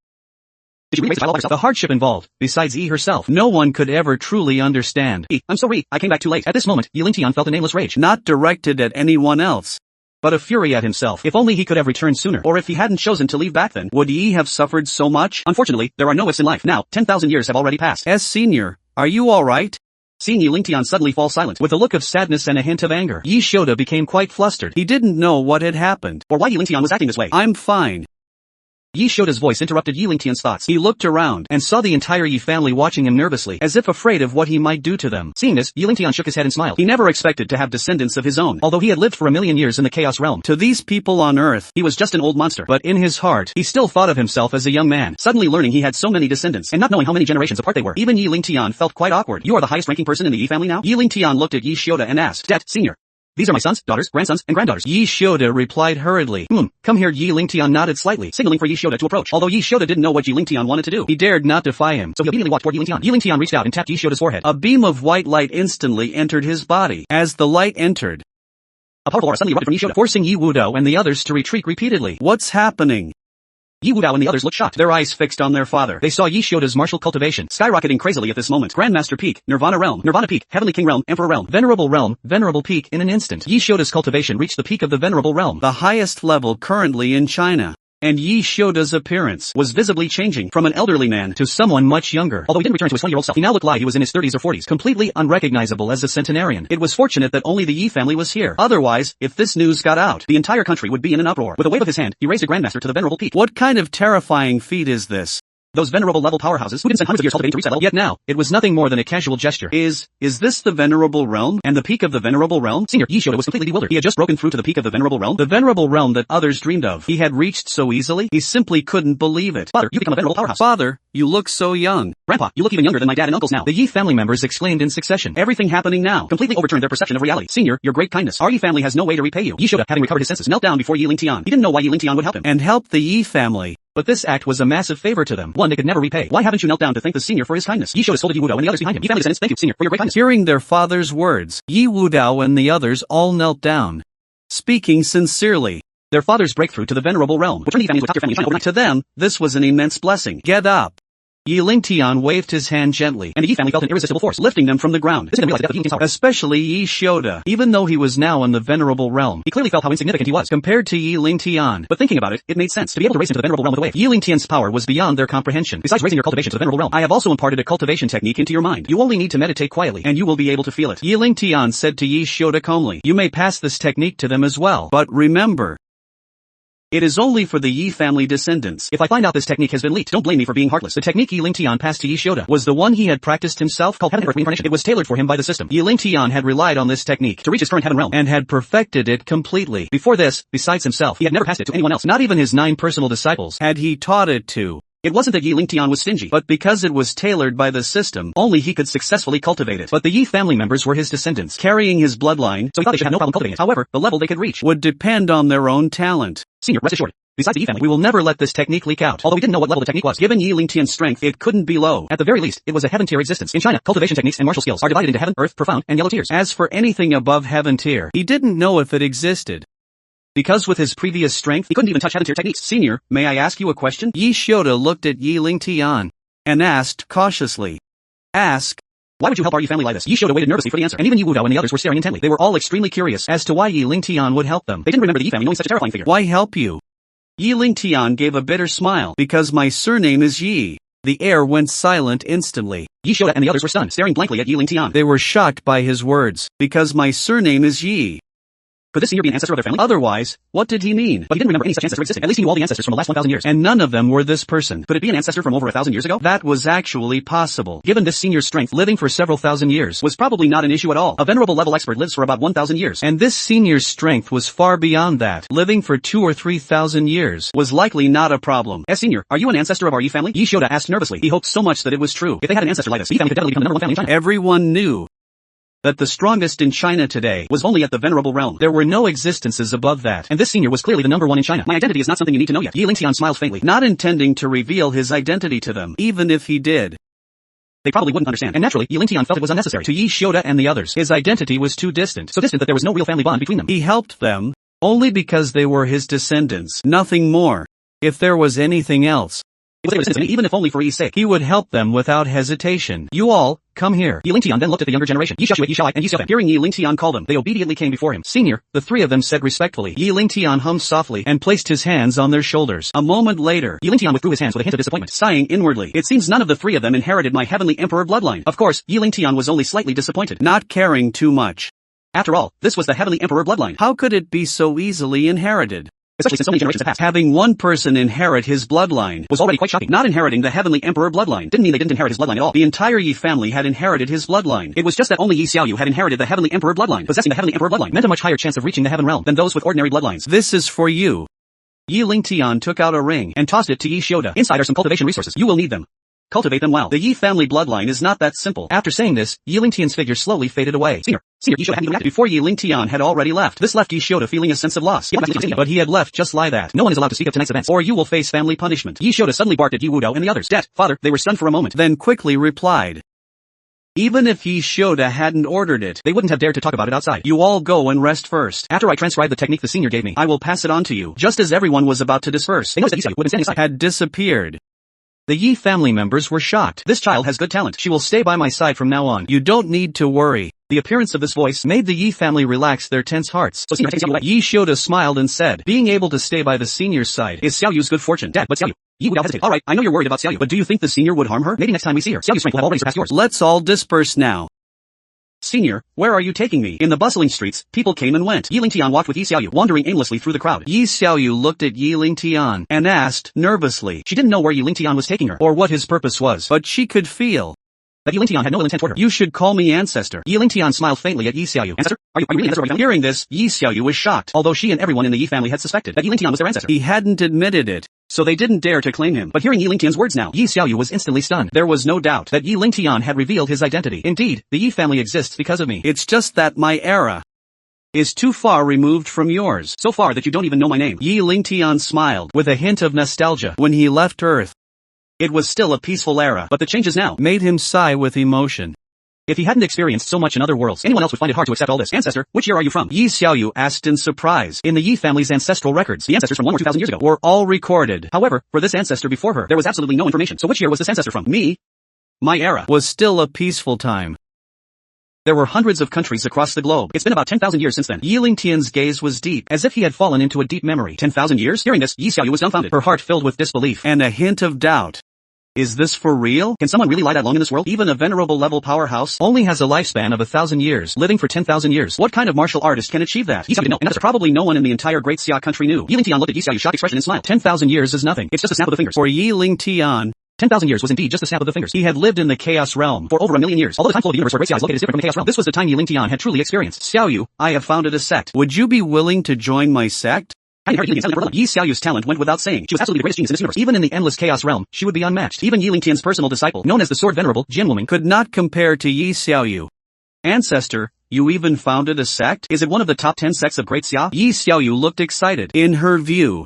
did she really raise the child all by herself? The hardship involved, besides Yi herself, no one could ever truly understand. I'm sorry, I came back too late. At this moment, Yi Lingtian felt a nameless rage, not directed at anyone else, but a fury at himself. If only he could have returned sooner, or if he hadn't chosen to leave back then, would Yi have suffered so much? Unfortunately, there are no ifs in life. Now, 10,000 years have already passed. Senior, are you alright? Seeing Yi Lingtian suddenly fall silent, with a look of sadness and a hint of anger, Yi Xiuda became quite flustered. He didn't know what had happened, or why Yi Lingtian was acting this way. I'm fine. Yi Xiuda's voice interrupted Yi Lingtian's thoughts. He looked around, and saw the entire Yi family watching him nervously, as if afraid of what he might do to them. Seeing this, Yi Lingtian shook his head and smiled. He never expected to have descendants of his own, although he had lived for 1,000,000 years in the Chaos Realm. To these people on Earth, he was just an old monster, but in his heart, he still thought of himself as a young man. Suddenly learning he had so many descendants, and not knowing how many generations apart they were, even Yi Lingtian felt quite awkward. You are the highest-ranking person in the Yi family now? Yi Lingtian looked at Yi Xiuda and asked, Dad, Senior, these are my sons, daughters, grandsons, and granddaughters. Yi Xiuda replied hurriedly. Come here. Yi Lingtian nodded slightly, signaling for Yi Xiuda to approach. Although Yi Xiuda didn't know what Yi Lingtian wanted to do, he dared not defy him, so he immediately walked toward Yi Lingtian. Yi Lingtian reached out and tapped Yi Xiuda's forehead. A beam of white light instantly entered his body. As the light entered, a powerful aura suddenly erupted from Yi Xiuda, forcing Yi Wudou and the others to retreat repeatedly. What's happening? Yi Wudou and the others looked shocked, their eyes fixed on their father. They saw Yi Xiuda's martial cultivation skyrocketing crazily at this moment. Grandmaster Peak, Nirvana Realm, Nirvana Peak, Heavenly King Realm, Emperor Realm, Venerable Peak in an instant. Yi Xiuda's cultivation reached the peak of the Venerable Realm, the highest level currently in China. And Yi Xiuda's appearance was visibly changing from an elderly man to someone much younger. Although he didn't return to his 20-year-old self, he now looked like he was in his 30s or 40s, completely unrecognizable as a centenarian. It was fortunate that only the Yi family was here. Otherwise, if this news got out, the entire country would be in an uproar. With a wave of his hand, he raised a grandmaster to the Venerable Peak. What kind of terrifying feat is this? Those venerable level powerhouses who didn't spend hundreds of years cultivating to reach that level. Yet now, it was nothing more than a casual gesture. Is this the venerable realm? And the peak of the venerable realm? Senior Yi Shota was completely bewildered. He had just broken through to the peak of the venerable realm. The venerable realm that others dreamed of. He had reached so easily. He simply couldn't believe it. Father, you become a venerable powerhouse. Father, you look so young. Grandpa, you look even younger than my dad and uncles now. The Yi family members exclaimed in succession. Everything happening now completely overturned their perception of reality. Senior, your great kindness. Our Yi family has no way to repay you. Yi Shota, having recovered his senses, knelt down before Yi Lingtian. He didn't know why Yi Lingtian would help him. And help the Yi family. But this act was a massive favor to them, one they could never repay. Why haven't you knelt down to thank the senior for his kindness? Yi Shota scolded Yi Wudao and the others behind him. Yi family descendants, thank you, senior, for your great kindness. Hearing their father's words, Yi Wudao and the others all knelt down, speaking sincerely. Their father's breakthrough to the venerable realm would turn the family into a top-tier family in China overnight. To them, this was an immense blessing. Get up. Yi Lingtian waved his hand gently, and the Yi family felt an irresistible force, lifting them from the ground. This didn't realize the depth of Yi Lingtian's power. Especially Yi Shota. Even though he was now in the venerable realm, he clearly felt how insignificant he was compared to Yi Lingtian. But thinking about it, it made sense to be able to raise into the venerable realm with a wave. Yi Lingtian's power was beyond their comprehension. Besides raising your cultivation to the venerable realm, I have also imparted a cultivation technique into your mind. You only need to meditate quietly, and you will be able to feel it. Yi Lingtian said to Yi Shota calmly, you may pass this technique to them as well. But remember, it is only for the Yi family descendants. If I find out this technique has been leaked, don't blame me for being heartless. The technique Yi Lingtian passed to Yi Shota was the one he had practiced himself, called Heaven Earth Reincarnation. It was tailored for him by the system. Yi Lingtian had relied on this technique to reach his current heaven realm, and had perfected it completely. Before this, besides himself, he had never passed it to anyone else. Not even his 9 personal disciples had he taught it to. It wasn't that Yi Lingtian was stingy, but because it was tailored by the system, only he could successfully cultivate it. But the Yi family members were his descendants, carrying his bloodline, so he thought they should have no problem cultivating it. However, the level they could reach would depend on their own talent. Senior, rest assured. Besides the Yi family, we will never let this technique leak out. Although we didn't know what level the technique was. Given Yi Lingtian's strength, it couldn't be low. At the very least, it was a heaven tier existence. In China, cultivation techniques and martial skills are divided into heaven, earth, profound, and yellow tiers. As for anything above heaven tier, he didn't know if it existed. Because with his previous strength, he couldn't even touch heaven tier techniques. Senior, may I ask you a question? Yi Shota looked at Yi Lingtian and asked cautiously. Ask. Why would you help our Yi family like this? Yi Shota waited nervously for the answer, and even Yi Wudao and the others were staring intently. They were all extremely curious as to why Yi Lingtian would help them. They didn't remember the Yi family knowing such a terrifying figure. Why help you? Yi Lingtian gave a bitter smile. Because my surname is Yi. The air went silent instantly. Yi Shota and the others were stunned, staring blankly at Yi Lingtian. They were shocked by his words. Because my surname is Yi. Could this senior be an ancestor of their family? Otherwise, what did he mean? But he didn't remember any such ancestor existing. At least he knew all the ancestors from the last 1,000 years. And none of them were this person. Could it be an ancestor from over 1,000 years ago? That was actually possible. Given this senior's strength, living for several thousand years was probably not an issue at all. A venerable level expert lives for about 1,000 years. And this senior's strength was far beyond that. Living for 2,000 or 3,000 years was likely not a problem. As senior, are you an ancestor of our Yi family? Yi Shota asked nervously. He hoped so much that it was true. If they had an ancestor like this, Yi family could definitely become the #1 family in China. Everyone knew that the strongest in China today was only at the venerable realm. There were no existences above that. And this senior was clearly the #1 in China. My identity is not something you need to know yet. Yi Lingtian smiled faintly, not intending to reveal his identity to them. Even if he did, they probably wouldn't understand. And naturally, Yi Lingtian felt it was unnecessary. To Yi Shota and the others, his identity was too distant. So distant that there was no real family bond between them. He helped them only because they were his descendants. Nothing more. If there was anything else, it was their descendants, even if only for Yi's sake, he would help them without hesitation. You all, come here. Yi Lingtian then looked at the younger generation. Yi Xiaoshui, Yi Xiaoai, and Yi Xiaofan. Hearing Yi Lingtian call them, they obediently came before him. Senior, the 3 of them said respectfully. Yi Lingtian hummed softly and placed his hands on their shoulders. A moment later, Yi Lingtian withdrew his hands with a hint of disappointment, sighing inwardly. It seems none of the 3 of them inherited my heavenly emperor bloodline. Of course, Yi Lingtian was only slightly disappointed, not caring too much. After all, this was the heavenly emperor bloodline. How could it be so easily inherited? Especially since so many generations had passed. Having one person inherit his bloodline was already quite shocking. Not inheriting the heavenly emperor bloodline didn't mean they didn't inherit his bloodline at all. The entire Yi family had inherited his bloodline. It was just that only Yi Xiaoyu had inherited the heavenly emperor bloodline. Possessing the heavenly emperor bloodline meant a much higher chance of reaching the heaven realm than those with ordinary bloodlines. This is for you. Yi Lingtian took out a ring and tossed it to Yi Shota. Inside are some cultivation resources. You will need them. Cultivate them well. The Yi family bloodline is not that simple. After saying this, Yi Lingtian's figure slowly faded away. Senior, Yi Shota hadn't even reacted before Yi Lingtian had already left. This left Yi Shota feeling a sense of loss. But he had left just like that. No one is allowed to speak of tonight's events, or you will face family punishment. Yi Shota suddenly barked at Yi Wudao and the others. Dad, father, they were stunned for a moment, then quickly replied. Even if Yi Shota hadn't ordered it, they wouldn't have dared to talk about it outside. You all go and rest first. After I transcribe the technique the senior gave me, I will pass it on to you. Just as everyone was about to disperse, they noticed that Yi Xiaoyu, who had been standing aside, had disappeared. The Yi family members were shocked. This child has good talent. She will stay by my side from now on. You don't need to worry. The appearance of this voice made the Yi family relax their tense hearts. So senior, Yi Shota smiled and said, being able to stay by the senior's side is Xiaoyu's good fortune. Dad, but Xiaoyu. Yi Wudao hesitated. Alright, I know you're worried about Xiaoyu, but do you think the senior would harm her? Maybe next time we see her, Xiaoyu's strength will have already surpassed yours. Let's all disperse now. Senior, where are you taking me? In the bustling streets, people came and went. Yi Lingtian walked with Yi Xiaoyu, wandering aimlessly through the crowd. Yi Xiaoyu looked at Yi Lingtian and asked, nervously. She didn't know where Yi Lingtian was taking her, or what his purpose was, but she could feel that Yi Lingtian had no ill intent toward her. You should call me ancestor. Yi Lingtian smiled faintly at Yi Xiaoyu. Ancestor? Are you really an ancestor? Hearing this, Yi Xiaoyu was shocked. Although she and everyone in the Yi family had suspected that Yi Lingtian was their ancestor, he hadn't admitted it, so they didn't dare to claim him. But hearing Yi Lingtian's words now, Yi Xiaoyu was instantly stunned. There was no doubt that Yi Lingtian had revealed his identity. Indeed, the Yi family exists because of me. It's just that my era is too far removed from yours. So far that you don't even know my name. Yi Lingtian smiled with a hint of nostalgia. When he left Earth, it was still a peaceful era, but the changes now made him sigh with emotion. If he hadn't experienced so much in other worlds, anyone else would find it hard to accept all this. Ancestor, which year are you from? Yi Xiaoyu asked in surprise. In the Yi family's ancestral records, the ancestors from 1 or 2,000 years ago were all recorded. However, for this ancestor before her, there was absolutely no information. So which year was this ancestor from? Me? My era was still a peaceful time. There were hundreds of countries across the globe. It's been about 10,000 years since then. Yi Lingtian's gaze was deep, as if he had fallen into a deep memory. 10,000 years? Hearing this, Yi Xiaoyu was dumbfounded, her heart filled with disbelief and a hint of doubt. Is this for real? Can someone really lie that long in this world? Even a venerable level powerhouse only has a lifespan of 1,000 years, living for 10,000 years. What kind of martial artist can achieve that? Yi Xiaoyu didn't know, and that's probably no one in the entire Great Xia country knew. Yi Lingtian looked at Yi Xiaoyu's shocked expression and smiled. 10,000 years is nothing. It's just a snap of the fingers. For Yi Lingtian, 10,000 years was indeed just a snap of the fingers. He had lived in the Chaos Realm for over 1,000,000 years. Although the time flow of the universe where Great Xia is located is different from the Chaos Realm, this was the time Yi Lingtian had truly experienced. Xiaoyu, I have founded a sect. Would you be willing to join my sect? Yi Xiaoyu's talent went without saying. She was absolutely the greatest genius in this universe. Even in the endless Chaos Realm, she would be unmatched. Even Yi Lingtian's personal disciple, known as the Sword Venerable, Jin Wuming, could not compare to Yi Xiaoyu. Ancestor, you even founded a sect? Is it one of the top 10 sects of Great Xia? Yi Xiaoyu looked excited. In her view,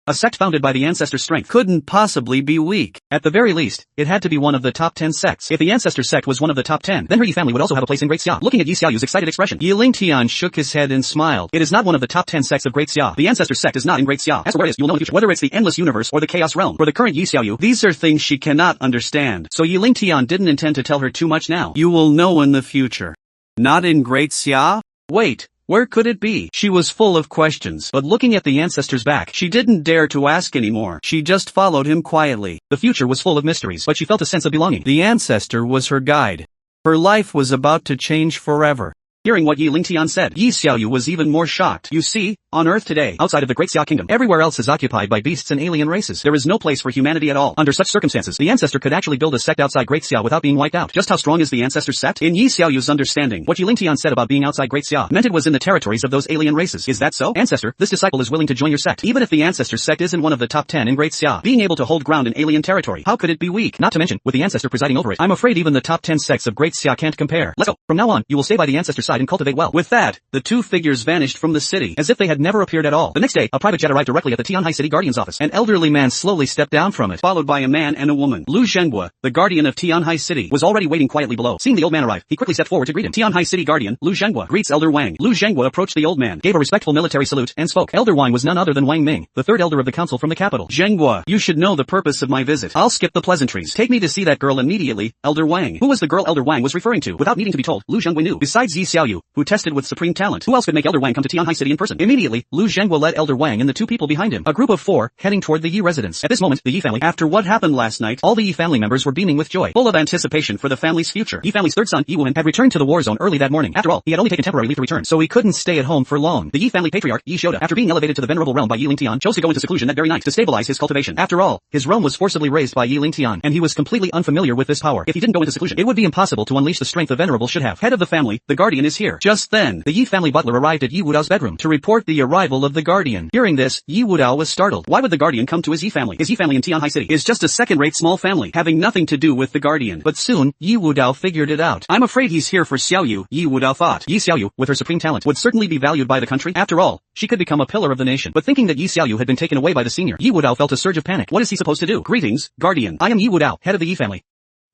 a sect founded by the ancestor's strength couldn't possibly be weak. At the very least, it had to be one of the top 10 sects. If the ancestor sect was one of the top 10, then her Yi family would also have a place in Great Xia. Looking at Yi Xiaoyu's excited expression, Yi Lingtian shook his head and smiled. It is not one of the top 10 sects of Great Xia. The ancestor sect is not in Great Xia. As for where it is, you'll know in the future. Whether it's the endless universe or the Chaos Realm. For the current Yi Xiaoyu, these are things she cannot understand. So Yi Lingtian didn't intend to tell her too much now. You will know in the future. Not in Great Xia? Wait. Where could it be? She was full of questions, but looking at the ancestor's back, she didn't dare to ask anymore. She just followed him quietly. The future was full of mysteries, but she felt a sense of belonging. The ancestor was her guide. Her life was about to change forever. Hearing what Yi Lingtian said, Yi Xiaoyu was even more shocked. You see, on Earth today, outside of the Great Xia Kingdom, everywhere else is occupied by beasts and alien races. There is no place for humanity at all. Under such circumstances, the ancestor could actually build a sect outside Great Xia without being wiped out. Just how strong is the ancestor's sect? In Yi Xiaoyu's understanding, what Yi Lingtian said about being outside Great Xia meant it was in the territories of those alien races. Is that so? Ancestor, this disciple is willing to join your sect. Even if the ancestor's sect isn't one of the top 10 in Great Xia, being able to hold ground in alien territory, how could it be weak? Not to mention, with the ancestor presiding over it, I'm afraid even the top 10 sects of Great Xia can't compare. Let's go. From now on, you will stay by the ancestor's side and cultivate well. With that, the two figures vanished from the city, as if they had never appeared at all. The next day, a private jet arrived directly at the Tianhai City Guardian's office. An elderly man slowly stepped down from it, followed by a man and a woman. Lu Zhenghua, the guardian of Tianhai City, was already waiting quietly below. Seeing the old man arrive, he quickly stepped forward to greet him. Tianhai City Guardian, Lu Zhenghua, greets Elder Wang. Lu Zhenghua approached the old man, gave a respectful military salute, and spoke. Elder Wang was none other than Wang Ming, the third elder of the council from the capital. Zhenghua, you should know the purpose of my visit. I'll skip the pleasantries. Take me to see that girl immediately, Elder Wang. Who was the girl Elder Wang was referring to? Without needing to be told, Lu Zhenghua knew. Besides Yi Xiaoyu, who tested with supreme talent, who else could make Elder Wang come to Tianhai City in person? Immediately, Lu Zhenghua led Elder Wang and the two people behind him, a group of 4, heading toward the Yi residence. At this moment, the Yi family, after what happened last night, all the Yi family members were beaming with joy, full of anticipation for the family's future. Yi family's third son, Yi Wuhan, had returned to the war zone early that morning. After all, he had only taken temporary leave to return, so he couldn't stay at home for long. The Yi family patriarch, Yi Shoda, after being elevated to the venerable realm by Yi Lingtian, chose to go into seclusion that very night to stabilize his cultivation. After all, his realm was forcibly raised by Yi Lingtian, and he was completely unfamiliar with this power. If he didn't go into seclusion, it would be impossible to unleash the strength the venerable should have. Head of the family, the guardian is here. Just then, the Yi family butler arrived at Yi Wudao's bedroom to report the arrival of the guardian. Hearing this, Yi Wudao was startled. Why would the guardian come to his Yi family? His Yi family in Tianhai City is just a second-rate small family, having nothing to do with the guardian. But soon, Yi Wudao figured it out. I'm afraid he's here for Xiaoyu, Yi Wudao thought. Yi Xiaoyu, with her supreme talent, would certainly be valued by the country. After all, she could become a pillar of the nation. But thinking that Yi Xiaoyu had been taken away by the senior, Yi Wudao felt a surge of panic. What is he supposed to do? Greetings, guardian. I am Yi Wudao, head of the Yi family.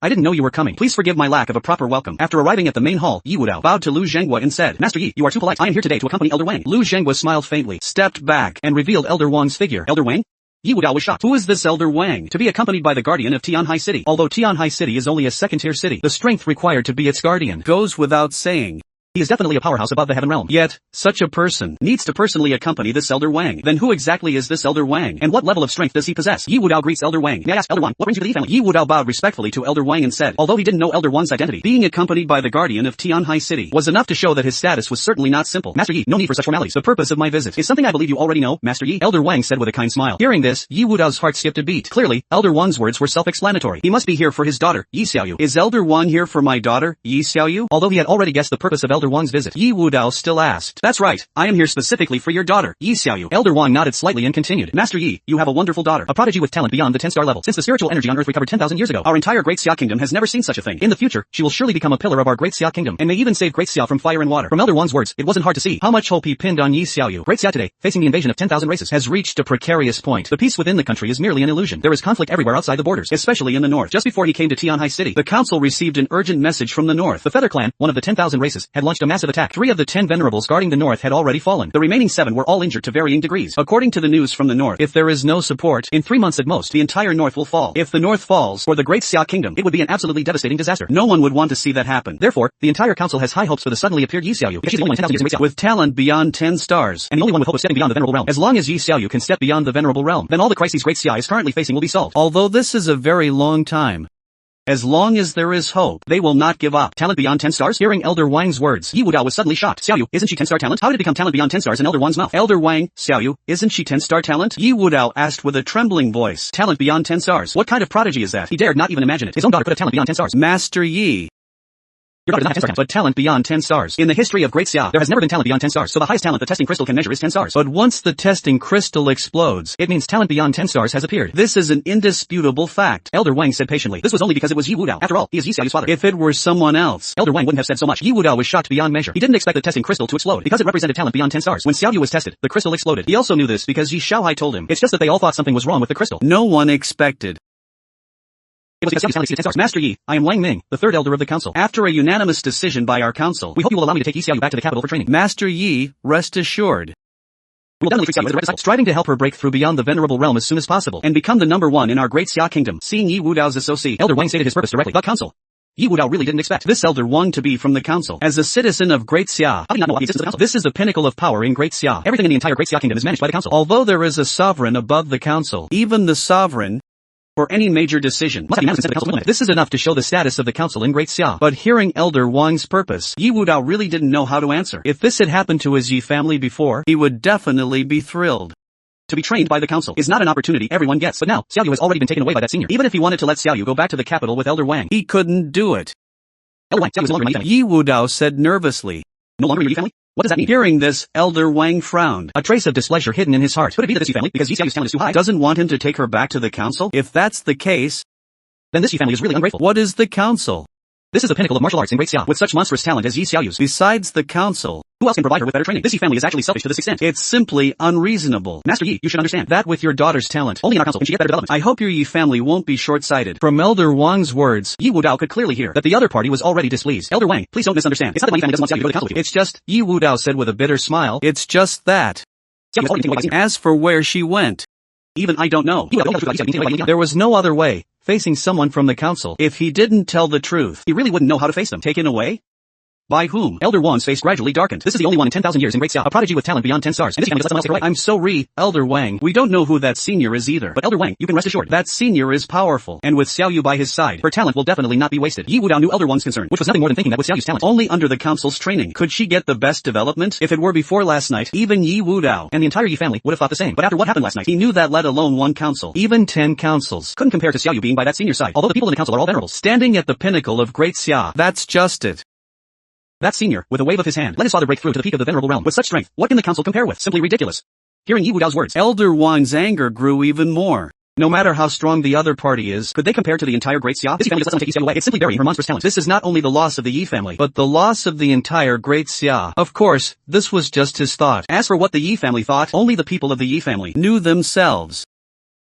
I didn't know you were coming. Please forgive my lack of a proper welcome. After arriving at the main hall, Yi Wudao bowed to Lu Zhenghua and said, Master Yi, you are too polite. I am here today to accompany Elder Wang. Lu Zhenghua smiled faintly, stepped back, and revealed Elder Wang's figure. Elder Wang? Yi Wudao was shocked. Who is this Elder Wang? To be accompanied by the guardian of Tianhai City. Although Tianhai City is only a second-tier city, the strength required to be its guardian goes without saying. He is definitely a powerhouse above the heaven realm. Yet, such a person needs to personally accompany this Elder Wang. Then who exactly is this Elder Wang? And what level of strength does he possess? Yi Wudao greets Elder Wang. May I ask, Elder Wang, what brings you to the Yi family? Yi Wudao bowed respectfully to Elder Wang and said, although he didn't know Elder Wang's identity, being accompanied by the guardian of Tianhai City was enough to show that his status was certainly not simple. Master Yi, no need for such formalities. The purpose of my visit is something I believe you already know, Master Yi, Elder Wang said with a kind smile. Hearing this, Yi Wudao's heart skipped a beat. Clearly, Elder Wang's words were self-explanatory. He must be here for his daughter, Yi Xiaoyu. Is Elder Wang here for my daughter, Yi Xiaoyu? Although he had already guessed the purpose of Elder Wang's visit, Yi Wudao still asked. That's right, I am here specifically for your daughter, Yi Xiaoyu. Elder Wang nodded slightly and continued. Master Yi, you have a wonderful daughter. A prodigy with talent beyond the 10-star level. Since the spiritual energy on Earth recovered 10,000 years ago, Our entire Great Xia Kingdom has never seen such a thing. in the future, she will surely become a pillar of our Great Xia Kingdom, And may even save Great Xia from fire and water. From Elder Wang's words, it wasn't hard to see How much hope he pinned on Yi Xiaoyu. Great Xia today, facing the invasion of 10,000 races, Has reached a precarious point. the peace within the country is merely an illusion. There is conflict everywhere outside the borders. Especially in the north. Just before he came to Tianhai City, the council received an urgent message from the north. The Feather Clan, one of the 10,000 races, had launched a massive attack. 3 of the 10 venerables guarding the north had already fallen. The remaining 7 were all injured to varying degrees. According to the news from the north, if there is no support, In 3 months at most, the entire north will fall. If the north falls, for the Great Xia Kingdom, it would be an absolutely devastating disaster. no one would want to see that happen. Therefore, the entire council has high hopes for the suddenly appeared Yi Xiaoyu, because she's the only one in 10,000 years in Great Xia, With talent beyond 10 stars, and the only one with hope of stepping beyond the venerable realm. as long as Yi Xiaoyu can step beyond the venerable realm, Then all the crises Great Xia is currently facing will be solved. although this is a very long time, as long as there is hope, they will not give up. Talent beyond 10 stars? Hearing Elder Wang's words, Yi Wudao was suddenly shocked. Xiaoyu, isn't she 10-star talent? How did it become talent beyond 10 stars in Elder Wang's mouth? Elder Wang, Xiaoyu, isn't she 10-star talent? Yi Wudao asked with a trembling voice. Talent beyond 10 stars. What kind of prodigy is that? He dared not even imagine it. His own daughter could have talent beyond 10 stars. Master Yi. Your daughter does not have 10 stars, But talent beyond 10 stars. in the history of Great Xia, there has never been talent beyond 10 stars, so the highest talent the testing crystal can measure is 10 stars. But once the testing crystal explodes, It means talent beyond 10 stars has appeared. this is an indisputable fact. Elder Wang said patiently. This was only because it was Yi Wudao. After all, he is Yi Xiaoyu's father. If it were someone else, Elder Wang wouldn't have said so much. Yi Wudao was shocked beyond measure. He didn't expect the testing crystal to explode, because it represented talent beyond 10 stars. When Xiaoyu was tested, the crystal exploded. He also knew this because Yi Xiaohai told him. It's just that they all thought something was wrong with the crystal. No one expected. It was because Xiaoyu's talent exceeded 10 stars. Master Yi, I am Wang Ming, the third elder of the council. After a unanimous decision by our council, We hope you will allow me to take Yi Xiaoyu back to the capital for training. Master Yi, rest assured, We will definitely treat Xiaoyu as a red disciple. striving to help her break through beyond the venerable realm as soon as possible, and become the number 1 in our Great Xia Kingdom. Seeing Yi Wudao's associate, Elder Wang stated his purpose directly. The council. Yi Wudao really didn't expect this Elder Wang to be from the council. As a citizen of Great Xia, How do you not know of the existence of the council? this is the pinnacle of power in Great Xia. Everything in the entire Great Xia Kingdom is managed by the council. Although there is a sovereign above the council, even the sovereign, for any major decision, Must have unanimous consent of the council to implement it. this is enough to show the status of the council in Great Xia. But hearing Elder Wang's purpose, Yi Wudao really didn't know how to answer. If this had happened to his Yi family before, he would definitely be thrilled. To be trained by the council is not an opportunity everyone gets. But now, Xiaoyu has already been taken away by that senior. Even if he wanted to let Xiaoyu go back to the capital with Elder Wang, He couldn't do it. Elder Wang, Xiaoyu is no longer in my family. Yi Wudao said nervously. No longer in your Yi family? What does that mean? Hearing this, Elder Wang frowned. A trace of displeasure hidden in his heart. Could it be that this Yi family, because Yi Xiaoyu's talent is too high, Doesn't want him to take her back to the council? If that's the case, then this Yi family is really ungrateful. what is the council? This is the pinnacle of martial arts in Great Xia. With such monstrous talent as Yi Xiaoyu's, Besides the council, who else can provide her with better training? This Yi family is actually selfish to this extent. it's simply unreasonable. Master Yi, you should understand. That with your daughter's talent, Only in our council can she get better development. I hope your Yi family won't be short-sighted. From Elder Wang's words, Yi Wudao could clearly hear that the other party was already displeased. Elder Wang, please don't misunderstand. It's not that my family doesn't want Xiaoyu to go to the council with you. it's just, Yi Wudao said with a bitter smile, it's just that. Xiaoyu is already taken away by senior. As for where she went, Even I don't know. Yi Wudao knows without Yi Xiaoyu being taken away by Yi. there was no other way, facing someone from the council, if he didn't tell the truth. He really wouldn't know how to face them. Taken away? By whom? Elder Wang's face gradually darkened. This is the only one in 10,000 years in Great Xia, a prodigy with talent beyond 10 stars, and this family just let someone else take her away. I'm sorry, Elder Wang, we don't know who that senior is either. But Elder Wang, you can rest assured. That senior is powerful, and with Xiaoyu by his side, Her talent will definitely not be wasted. Yi Wudao knew Elder Wang's concern, which was nothing more than thinking that with Xiaoyu's talent, only under the council's training could she get the best development. If it were before last night, even Yi Wudao and the entire Yi family would have thought the same. But after what happened last night, he knew that let alone one council, even 10 councils, couldn't compare to Xiaoyu being by that senior side. Although the people in the council are all venerable, standing at the pinnacle of Great Xia. That's just it. that senior, with a wave of his hand, let his father break through to the peak of the venerable realm. With such strength, what can the council compare with? Simply ridiculous. Hearing Yi Wudao's words, Elder Wang's anger grew even more. No matter how strong the other party is, could they compare to the entire Great Xia? This Yi family just let someone take Yi Xiaoyu away. It's simply burying her monstrous talent. this is not only the loss of the Yi family, but the loss of the entire Great Xia. Of course, this was just his thought. As for what the Yi family thought, only the people of the Yi family Knew themselves.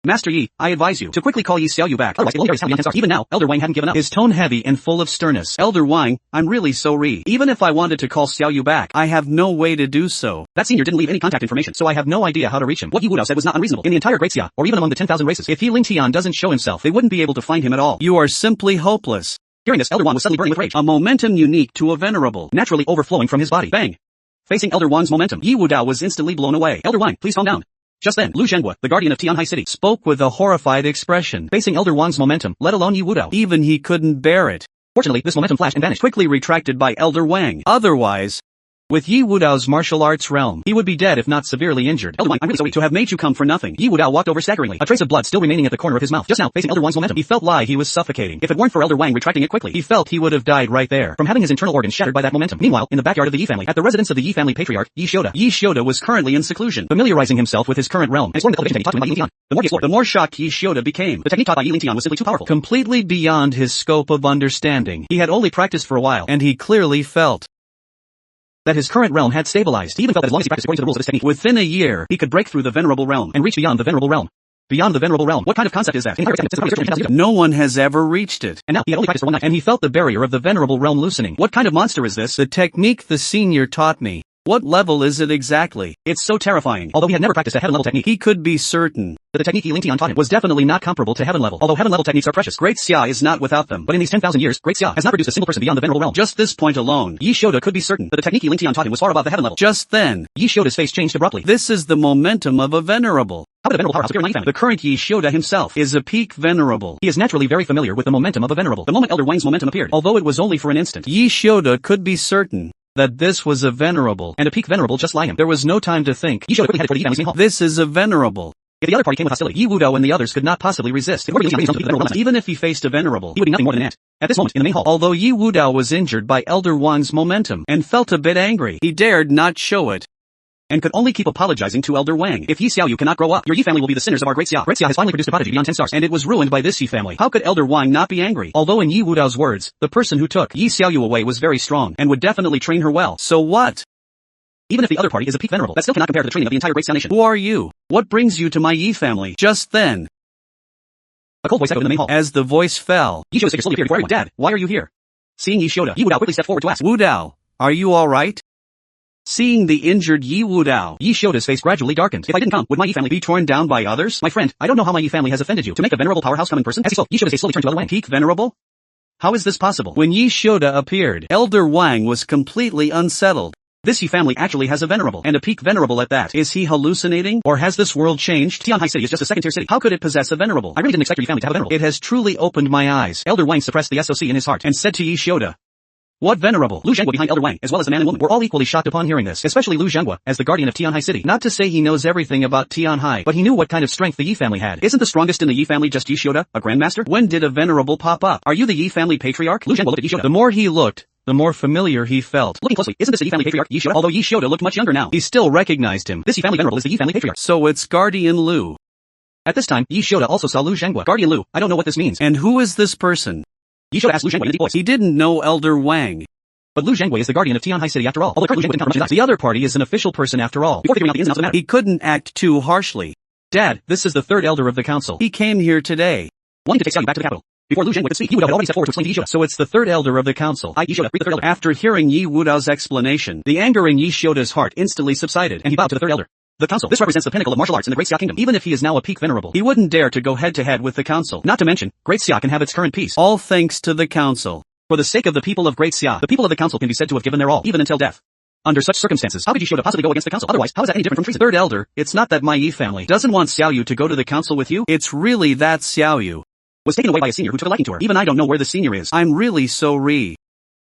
Master Yi, I advise you to quickly call Yi Xiaoyu back. Otherwise, it will carry his talent beyond 10 stars. Even now, Elder Wang hadn't given up. His tone heavy and full of sternness. Elder Wang, I'm really sorry. Even if I wanted to call Xiaoyu back, I have no way to do so. That senior didn't leave any contact information, so I have no idea how to reach him. What Yi Wudao said was not unreasonable. In the entire Great Xia, or even among the 10,000 races, If He Ling Tian doesn't show himself, they wouldn't be able to find him at all. You are simply hopeless. Hearing this, Elder Wang was suddenly burning with rage. A momentum unique to a venerable, Naturally overflowing from his body. Bang! Facing Elder Wang's momentum, Yi Wudao was instantly blown away. Elder Wang, please calm down. Just then, Lu Zhenghua, the guardian of Tianhai City, spoke with a horrified expression. Facing Elder Wang's momentum, let alone Yi Wudao. Even he couldn't bear it. Fortunately, this momentum flashed and vanished, Quickly retracted by Elder Wang. Otherwise, with Yi Wudao's martial arts realm, he would be dead if not severely injured. Elder Wang, I'm really so weak To have made you come for nothing. Yi Wudao walked over staggeringly, a trace of blood still remaining at the corner of his mouth. Just now, facing Elder Wang's momentum, He felt like he was suffocating. if it weren't for Elder Wang retracting it quickly, He felt he would have died right there. from having his internal organs shattered by that momentum. Meanwhile, in the backyard of the Yi family, at the residence of the Yi family patriarch, Yi Shioda Was currently in seclusion, familiarizing himself with his current realm and exploring the cultivation technique taught to him by Yi Lingtian. The more he explored, the more shocked Yi became. the technique taught by Yi Lingtian was simply too powerful. Completely beyond his scope of understanding. He had only practiced for a while, and he clearly felt that his current realm had stabilized. He even felt that as long as he practiced according to the rules of this technique, within a year, he could break through the venerable realm and reach beyond the venerable realm. Beyond the venerable realm. What kind of concept is that? No one has ever reached it. And now, he had only practiced for one night, And he felt the barrier of the venerable realm loosening. what kind of monster is this? The technique the senior taught me. What level is it exactly? It's so terrifying. Although he had never practiced a heaven level technique, He could be certain that the technique Yi Lingtian taught him was definitely not comparable to heaven level. Although heaven level techniques are precious, Great Xia is not without them. but in these 10,000 years, Great Xia has not produced a single person beyond the venerable realm. Just this point alone, Yi Shioda could be certain that the technique Yi Lingtian taught him was far above the heaven level. just then, Yi Shioda's face changed abruptly. this is the momentum of a venerable. How did a venerable powerhouse appear in Yi family? The current Yi Shioda himself is a peak venerable. He is naturally very familiar with the momentum of a venerable. The moment Elder Wang's momentum appeared, Although it was only for an instant, Yi Shioda could be certain that this was a venerable, and a peak venerable just like him. there was no time to think. Yi Shioda quickly headed for the Yi family's main hall. This is a venerable. If the other party came with hostility, Yi Wudao and the others could not possibly resist. If Yi Lingtian to the venerable realm, Even if he faced a venerable, he would be nothing more than an ant. At this moment, in the main hall, although Yi Wudao was injured by Elder Wang's momentum and felt a bit angry, he dared not show it. and could only keep apologizing to Elder Wang. If Yi Xiaoyu cannot grow up, your Yi family will be the sinners of our Great Xia. Great Xia has finally produced a prodigy beyond 10 stars, And it was ruined by this Yi family. How could Elder Wang not be angry? Although in Yi Wudao's words, the person who took Yi Xiaoyu away was very strong and would definitely train her well. So what? even if the other party is a peak venerable, that still cannot compare to the training of the entire Great Xia nation. Who are you? What brings you to my Yi family? Just then, A cold voice echoed in the main hall. as the voice fell, Yi Shioda's figure slowly appeared before everyone. Dad, why are you here? Seeing Yi Shioda, Yi Wudao quickly stepped forward to ask. Wudao, are you alright? Seeing the injured Yi Wudao, Yi Shioda's face gradually darkened. If I didn't come, would my Yi family be torn down by others? My friend, I don't know how my Yi family has offended you. To make a venerable powerhouse come in person? As he spoke, Yi Shioda's face slowly turned to Elder Wang. Peak venerable? How is this possible? When Yi Shioda appeared, Elder Wang was completely unsettled. This Yi family actually has a venerable, And a peak venerable at that. Is he hallucinating? Or has this world changed? Tianhai City is just a second-tier city. How could it possess a venerable? I really didn't expect your Yi family to have a venerable. It has truly opened my eyes. Elder Wang suppressed the SOC in his heart And said to Yi Shioda, what venerable? Lu Zhenghua behind Elder Wang, as well as the man and woman, were all equally shocked upon hearing this, especially Lu Zhenghua, as the guardian of Tianhai City. Not to say he knows everything about Tianhai, But he knew what kind of strength the Yi family had. isn't the strongest in the Yi family just Yi Shioda, a grandmaster? When did a venerable pop up? Are you the Yi family patriarch? Lu Zhenghua looked at Yi Shioda. The more he looked, the more familiar he felt. Looking closely, isn't this the Yi family patriarch, Yi Shioda? Although Yi Shioda looked much younger now, he still recognized him. This Yi family venerable is the Yi family patriarch. So it's Guardian Lu. At this time, Yi Shioda also saw Lu Zhenghua. Guardian Lu, I don't know what this means. And who is this person? Yi Shioda asked Lu Zhenghua in a deep voice. He didn't know Elder Wang. But Lu Zhenghua is the guardian of Tianhai City after all. Although currently Lu Zhenghua didn't come from The other party is an official person after all. before figuring out the ins and outs of the matter. He couldn't act too harshly. Dad, this is the third elder of the council. He came here today. Wanting to take Xiaoyu back to the capital. Before Lu Zhenghua could speak, Yi Wudao had already stepped forward to explain to Yi Shioda. So it's the third elder of the council. Yi Shioda, read the third elder. After hearing Yi Wudao's explanation, the anger in Yi Shioda's heart instantly subsided, And he bowed to the third elder. The council. This represents the pinnacle of martial arts in the Great Xia Kingdom. even if he is now a peak venerable, he wouldn't dare to go head-to-head with the council. Not to mention, Great Xia can have its current peace. All thanks to the council. For the sake of the people of Great Xia, the people of the council can be said to have given their all, even until death. Under such circumstances, how could Yi Shioda possibly go against the council? Otherwise, how is that any different from treason? Third elder, it's not that my Yi family doesn't want Xiaoyu to go to the council with you. It's really that Xiaoyu Was taken away by a senior who took a liking to her. Even I don't know where the senior is. I'm really so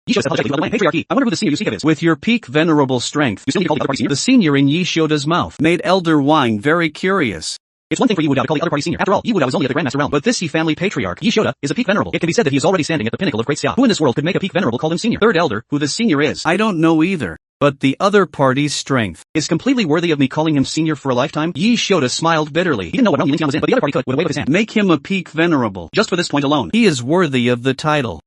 Yi Shioda said apologetically to Elder Wang. Patriarchy, I wonder who the senior you speak of is. With your peak venerable strength, You still need to call the other party senior? the senior in Yi Shioda's mouth made Elder Wang very curious. It's one thing for Yi Wudao to call the other party senior. After all, Yi Wudao is only at the Grandmaster realm. But this Yi family patriarch, Yi Shioda is a peak venerable. It can be said that he is already standing at the pinnacle of Great Xia. Who in this world could make a peak venerable call him senior? third elder, who the senior is, I don't know either. But the other party's strength Is completely worthy of me calling him senior for a lifetime? Yi Shioda smiled bitterly. He didn't know what realm Yi Lingtian was in, but the other party could, with a wave of his hand. Make him a peak venerable. Just for this point alone. He is worthy of the title.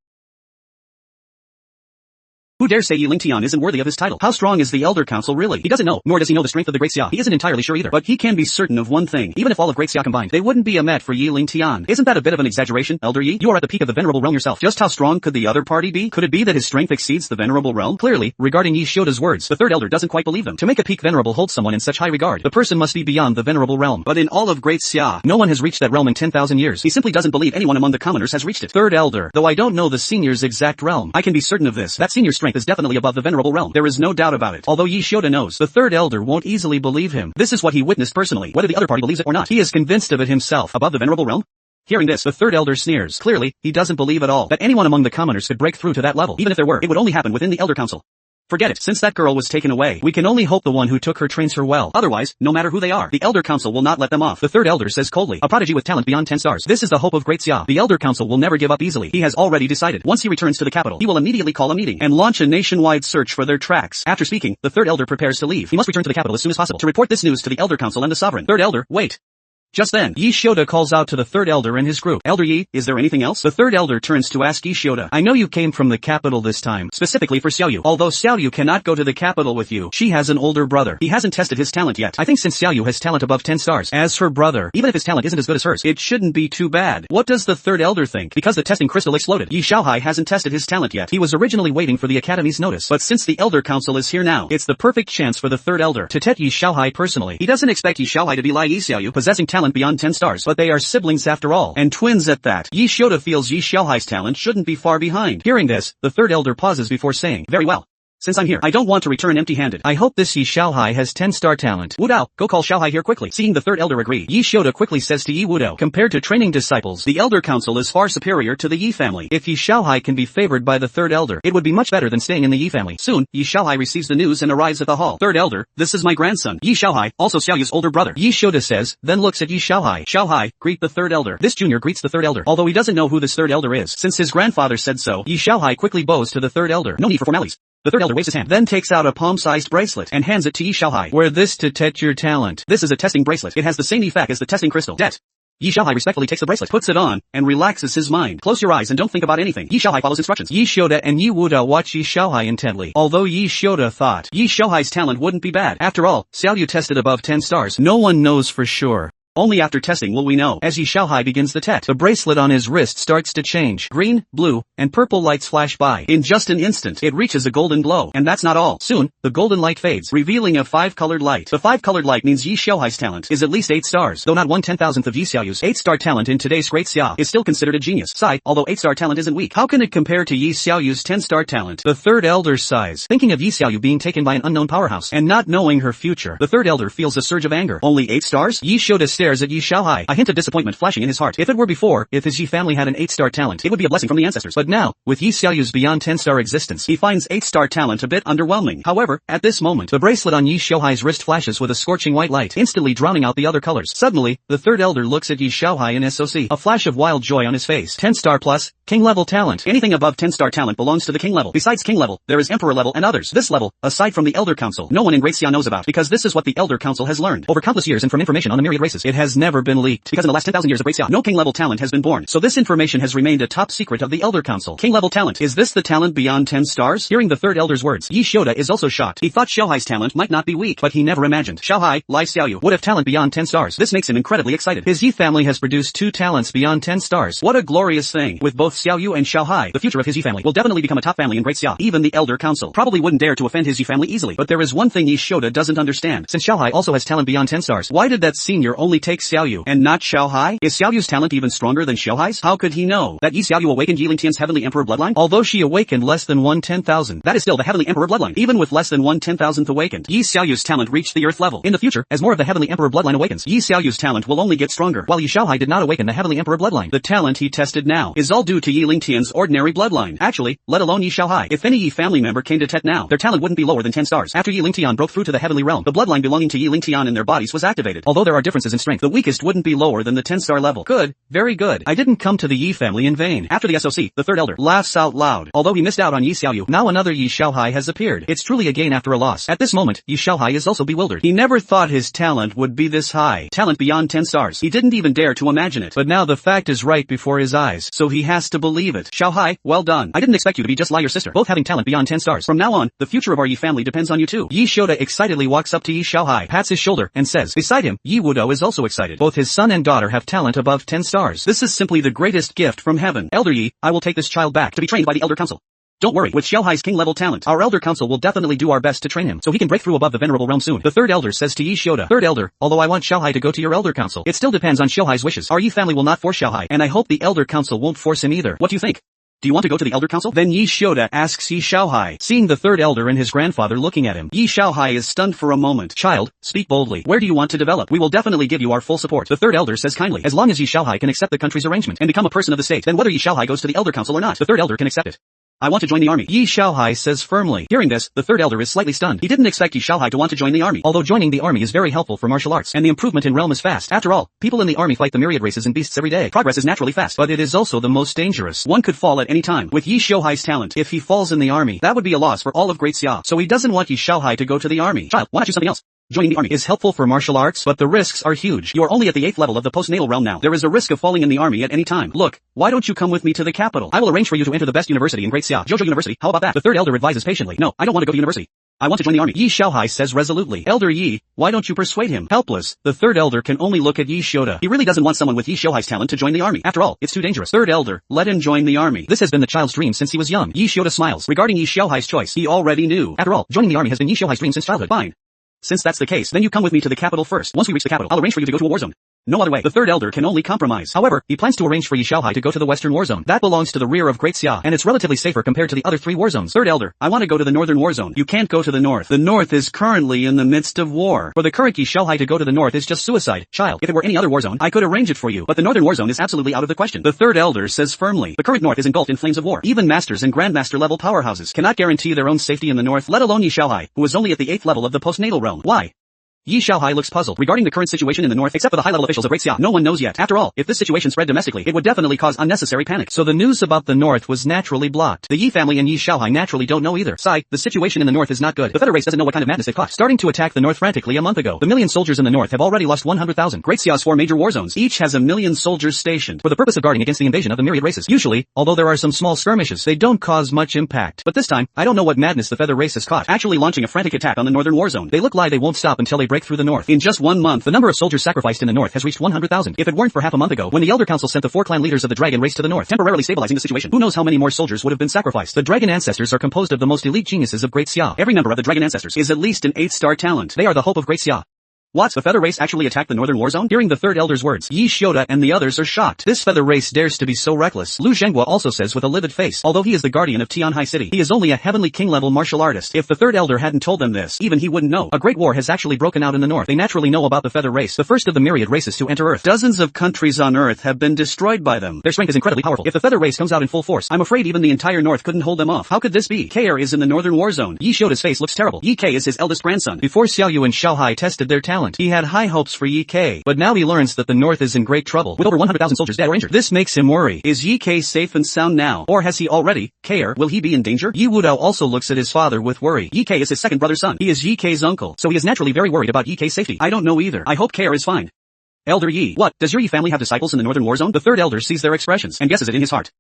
Who Who dares say Yi Lingtian isn't worthy of his title? How strong is the Elder Council really? He doesn't know, nor does he know the strength of the Great Xia. He isn't entirely sure either. But he can be certain of one thing. Even if all of Great Xia combined, they wouldn't be a match for Yi Lingtian. Isn't that a bit of an exaggeration, Elder Yi? You are at the peak of the Venerable Realm yourself. Just how strong could the other party be? Could it be that his strength exceeds the Venerable Realm? Clearly, regarding Yi Shoda's words, the third elder doesn't quite believe them. To make a peak venerable hold someone in such high regard, the person must be beyond the Venerable Realm. But in all of Great Xia, no one has reached that realm in 10,000 years. He simply doesn't believe anyone among the commoners has reached it. Third elder, though I don't know the senior's exact realm, I can be certain of this. That senior's strength is definitely above the Venerable Realm. There is no doubt about it. Although Yi Shoda knows, the third elder won't easily believe him. This is what he witnessed personally. Whether the other party believes it or not, he is convinced of it himself. Above the Venerable Realm? Hearing this, the third elder sneers. Clearly, he doesn't believe at all that anyone among the commoners could break through to that level. Even if there were, it would only happen within the Elder Council. Forget it. Since that girl was taken away, we can only hope the one who took her trains her well. Otherwise, no matter who they are, the Elder Council will not let them off. The third elder says coldly, a prodigy with talent beyond 10 stars. This is the hope of Great Xia. The Elder Council will never give up easily. He has already decided. Once he returns to the capital, he will immediately call a meeting and launch a nationwide search for their tracks. After speaking, the third elder prepares to leave. He must return to the capital as soon as possible to report this news to the Elder Council and the sovereign. Third elder, wait. Just then, Yi Shoda calls out to the third elder and his group. Elder Yi, is there anything else? The third elder turns to ask Yi Shoda. I know you came from the capital this time, specifically for Xiaoyu. Although Xiaoyu cannot go to the capital with you, she has an older brother. He hasn't tested his talent yet. I think since Xiaoyu has talent above 10 stars, as her brother, even if his talent isn't as good as hers, it shouldn't be too bad. What does the third elder think? Because the testing crystal exploded, Yi Xiaohai hasn't tested his talent yet. He was originally waiting for the Academy's notice, but since the Elder Council is here now, it's the perfect chance for the third elder to test Yi Xiaohai personally. He doesn't expect Yi Xiaohai to be like Yi Xiaoyu, possessing talent beyond 10 stars. But they are siblings after all, and twins at that. Yi Shoda feels Yi Xiaohai's talent shouldn't be far behind. Hearing this, the third elder pauses before saying, very well. Since I'm here, I don't want to return empty-handed. I hope this Yi Xiaohai has 10-star talent. Wu Dao, go call Xiaohai here quickly. Seeing the third elder agree, Yi Shoda quickly says to Yi Wu Dao, compared to training disciples, the Elder Council is far superior to the Yi family. If Yi Xiaohai can be favored by the third elder, it would be much better than staying in the Yi family. Soon, Yi Xiaohai receives the news and arrives at the hall. Third elder, this is my grandson, Yi Xiaohai, also Xiaoyu's older brother. Yi Shoda says, then looks at Yi Xiaohai. Xiaohai, greet the third elder. This junior greets the third elder, although he doesn't know who this third elder is. Since his grandfather said so, Yi Xiaohai quickly bows to the third elder. No need for formalities. The third elder waves his hand, then takes out a palm-sized bracelet and hands it to Yi Xiaohai. Wear this to test your talent. This is a testing bracelet. It has the same effect as the testing crystal. Det. Yi Xiaohai respectfully takes the bracelet, puts it on, and relaxes his mind. Close your eyes and don't think about anything. Yi Xiaohai follows instructions. Yi Shoda and Yi Wu Dao watch Yi Xiaohai intently. Although Yi Shoda thought Yi Xiaohai's talent wouldn't be bad. After all, Xiaoyu tested above 10 stars. No one knows for sure. Only after testing will we know. As Yi Xiaohai begins the tet, the bracelet on his wrist starts to change. Green, blue, and purple lights flash by. In just an instant, it reaches a golden glow. And that's not all. Soon, the golden light fades, revealing a 5-colored light. The 5-colored light means Yi Xiaohai's talent is at least 8 stars, though not 1/10,000th of Yi Xiaoyu's 8-star talent in today's Great Xia is still considered a genius. Sigh, although 8-star talent isn't weak. How can it compare to Yi Xiaoyu's 10-star talent? The third elder sighs, thinking of Yi Xiaoyu being taken by an unknown powerhouse, and not knowing her future. The third elder feels a surge of anger. Only 8 stars? Yi Shoda stares at Yi Xiaohai, a hint of disappointment flashing in his heart. If it were before, if his Yi family had an 8-star talent, it would be a blessing from the ancestors. But now, with Yi Xiaoyu's beyond 10-star existence, he finds 8-star talent a bit underwhelming. However, at this moment, the bracelet on Yi Xiaohai's wrist flashes with a scorching white light, instantly drowning out the other colors. Suddenly, the third elder looks at Yi Xiaohai in SOC, a flash of wild joy on his face. 10-star plus, king level talent. Anything above 10-star talent belongs to the king level. Besides king level, there is emperor level and others. This level, aside from the Elder Council, no one in Great Xia knows about, because this is what the Elder Council has learned. Over countless years and from information on the myriad races, it has never been leaked, because in the last 10,000 years of Great Xia, no king-level talent has been born. So this information has remained a top secret of the Elder Council. King-level talent. Is this the talent beyond 10 stars? Hearing the third elder's words, Yi Shoda is also shocked. He thought Xiaohai's talent might not be weak, but he never imagined Xiaohai, like Xiaoyu, would have talent beyond 10 stars. This makes him incredibly excited. His Yi family has produced 2 talents beyond 10 stars. What a glorious thing. With both Xiaoyu and Xiaohai, the future of his Yi family will definitely become a top family in Great Xia. Even the Elder Council probably wouldn't dare to offend his Yi family easily. But there is one thing Yi Shoda doesn't understand. Since Xiaohai also has talent beyond 10 stars, why did that senior only take Xiaoyu and not Xiaohai? Is Xiaoyu's talent even stronger than Xiaohai's? How could he know that Yi Xiaoyu awakened Yi Lingtian's heavenly emperor bloodline? Although she awakened less than 1/10,000, that is still the heavenly emperor bloodline. Even with less than 1/10,000th awakened, Yi Xiaoyu's talent reached the earth level. In the future, as more of the heavenly emperor bloodline awakens, Yi Xiaoyu's talent will only get stronger. While Yi Xiaohai did not awaken the heavenly emperor bloodline, the talent he tested now is all due to Yi Lingtian's ordinary bloodline. Actually, let alone Yi Xiaohai. If any Yi family member came to Tet now, their talent wouldn't be lower than 10 stars. After Yi Lingtian broke through to the heavenly realm, the bloodline belonging to Yi Lingtian in their bodies was activated. Although there are differences in strength strength, the weakest wouldn't be lower than the 10-star level. Good, very good. I didn't come to the Yi family in vain. After the SOC, the third elder laughs out loud. Although he missed out on Yi Xiaoyu, now another Yi Xiaohai has appeared. It's truly a gain after a loss. At this moment, Yi Xiaohai is also bewildered. He never thought his talent would be this high. Talent beyond 10 stars. He didn't even dare to imagine it. But now the fact is right before his eyes, so he has to believe it. Xiaohai, well done. I didn't expect you to be just like your sister, both having talent beyond 10 stars. From now on, the future of our Yi family depends on you too. Yi Shoda excitedly walks up to Yi Xiaohai, pats his shoulder, and says, beside him, Yi Wudo is also excited. Both his son and daughter have talent above 10 stars. This is simply the greatest gift from heaven. Elder Yi, I will take this child back to be trained by the Elder Council. Don't worry, with Xiaohai's king-level talent, our Elder Council will definitely do our best to train him, so he can break through above the Venerable Realm soon. The third elder says to Yi Shoda, Third elder, although I want Xiaohai to go to your Elder Council, it still depends on Xiaohai's wishes. Our Yi family will not force Xiaohai, and I hope the Elder Council won't force him either. What do you think? Do you want to go to the Elder Council? Then Yi Shoda asks Yi Xiaohai. Seeing the third elder and his grandfather looking at him, Yi Xiaohai is stunned for a moment. Child, speak boldly. Where do you want to develop? We will definitely give you our full support. The third elder says kindly, as long as Yi Xiaohai can accept the country's arrangement and become a person of the state, then whether Yi Xiaohai goes to the Elder Council or not, the third elder can accept it. I want to join the army. Yi Xiaohai says firmly. Hearing this, the third elder is slightly stunned. He didn't expect Yi Xiaohai to want to join the army. Although joining the army is very helpful for martial arts, and the improvement in realm is fast. After all, people in the army fight the myriad races and beasts every day. Progress is naturally fast, but it is also the most dangerous. One could fall at any time. With Yi Xiaohai's talent, if he falls in the army, that would be a loss for all of Great Xia. So he doesn't want Yi Xiaohai to go to the army. Child, why not do something else? Joining the army is helpful for martial arts, but the risks are huge. You are only at the 8th level of the postnatal realm now. There is a risk of falling in the army at any time. Look, why don't you come with me to the capital? I will arrange for you to enter the best university in Great Xia, Zhouzhou University. How about that? The third elder advises patiently. No, I don't want to go to university. I want to join the army. Yi Xiaohai says resolutely. Elder Yi, why don't you persuade him? Helpless, the third elder can only look at Yi Shoda. He really doesn't want someone with Yi Xiaohai's talent to join the army. After all, it's too dangerous. Third elder, let him join the army. This has been the child's dream since he was young. Yi Shoda smiles. Regarding Yi Xiaohai's choice, he already knew. After all, joining the army has been Yi Xiaohai's dream since childhood. Fine. Since that's the case, then you come with me to the capital first. Once we reach the capital, I'll arrange for you to go to a war zone. No other way. The third elder can only compromise. However, he plans to arrange for Yi Xiaohai to go to the western war zone. That belongs to the rear of Great Xia, and it's relatively safer compared to the other 3 war zones. Third elder, I want to go to the northern war zone. You can't go to the north. The north is currently in the midst of war. For the current Yi Xiaohai to go to the north is just suicide. Child, if it were any other war zone, I could arrange it for you, but the northern war zone is absolutely out of the question. The third elder says firmly. The current north is engulfed in flames of war. Even masters and grandmaster level powerhouses cannot guarantee their own safety in the north, let alone Yi Xiaohai, who is only at the 8th level of the postnatal realm. Why? Yi Xiaohai looks puzzled. Regarding the current situation in the north, except for the high-level officials of Great Xia, no one knows yet. After all, if this situation spread domestically, it would definitely cause unnecessary panic. So the news about the north was naturally blocked. The Yi family and Yi Xiaohai naturally don't know either. Sigh, the situation in the north is not good. The Federal race doesn't know what kind of madness they've caught. Starting to attack the north frantically a month ago. The million soldiers in the north have already lost 100,000. Great Xia's 4 major war zones each has 1,000,000 soldiers stationed for the purpose of guarding against the invasion of the myriad races. Usually, although there are some small skirmishes, they don't cause much impact. But this time, I don't know what madness the Feather race has caught, actually launching a frantic attack on the northern war zone. They look like they won't stop until they break through the north. In just 1 month, the number of soldiers sacrificed in the north has reached 100,000. If it weren't for half a month ago, when the Elder Council sent the 4 clan leaders of the dragon race to the north, temporarily stabilizing the situation, who knows how many more soldiers would have been sacrificed. The dragon ancestors are composed of the most elite geniuses of Great Xia. Every member of the dragon ancestors is at least an 8-star talent. They are the hope of Great Xia. What? The Feather race actually attacked the northern war zone? Hearing the third elder's words, Yi Shoda and the others are shocked. This Feather race dares to be so reckless. Lu Zhenghua also says with a livid face, although he is the guardian of Tianhai City, he is only a heavenly king-level martial artist. If the third elder hadn't told them this, even he wouldn't know. A great war has actually broken out in the north. They naturally know about the Feather race, the first of the myriad races to enter Earth. Dozens of countries on Earth have been destroyed by them. Their strength is incredibly powerful. If the Feather race comes out in full force, I'm afraid even the entire north couldn't hold them off. How could this be? Kair is in the northern war zone. Yi Shoda's face looks terrible. Yi Kei is his eldest grandson. Before Xiaoyu and Xiaohai tested their talent, he had high hopes for Yi Kei, but now he learns that the north is in great trouble, with over 100,000 soldiers dead or injured. This makes him worry. Is Yi Kei safe and sound now? Or has he already? Kair, will he be in danger? Yi Wudao also looks at his father with worry. Yi Kei is his second brother's son. He is Yi Kei's uncle, so he is naturally very worried about Yi Kei's safety. I don't know either. I hope Kair is fine. Elder Yi, what? Does your Yi family have disciples in the northern war zone? The third elder sees their expressions, and guesses it in his heart.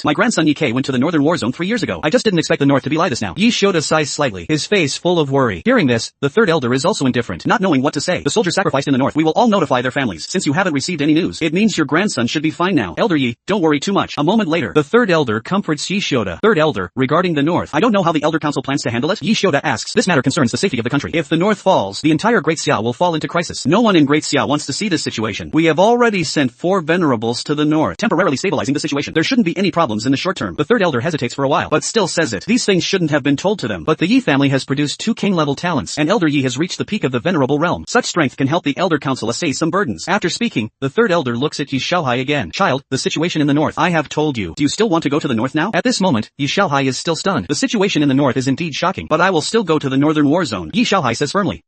My grandson Yi Kei went to the northern war zone 3 years ago. I just didn't expect the north to be like this now. Yi Shoda sighs slightly, his face full of worry. Hearing this, the third elder is also indifferent, not knowing what to say. The soldiers sacrificed in the north. We will all notify their families. Since you haven't received any news, it means your grandson should be fine now. Elder Yi, don't worry too much. A moment later, the third elder comforts Yi Shoda. Third elder, regarding the north, I don't know how the Elder Council plans to handle it. Yi Shoda asks, this matter concerns the safety of the country. If the north falls, the entire Great Xia will fall into crisis. No one in Great Xia wants to see this situation. We have already sent 4 venerables to the north, temporarily stabilizing the situation. There shouldn't be any problems in the short term. The third elder hesitates for a while, but still says it. These things shouldn't have been told to them, but the Yi family has produced 2 king-level talents, and Elder Yi has reached the peak of the venerable realm. Such strength can help the Elder Council assay some burdens. After speaking, the third elder looks at Yi Xiaohai again. Child, the situation in the north. I have told you. Do you still want to go to the north now? At this moment, Yi Xiaohai is still stunned. The situation in the north is indeed shocking, but I will still go to the northern war zone. Yi Xiaohai says firmly.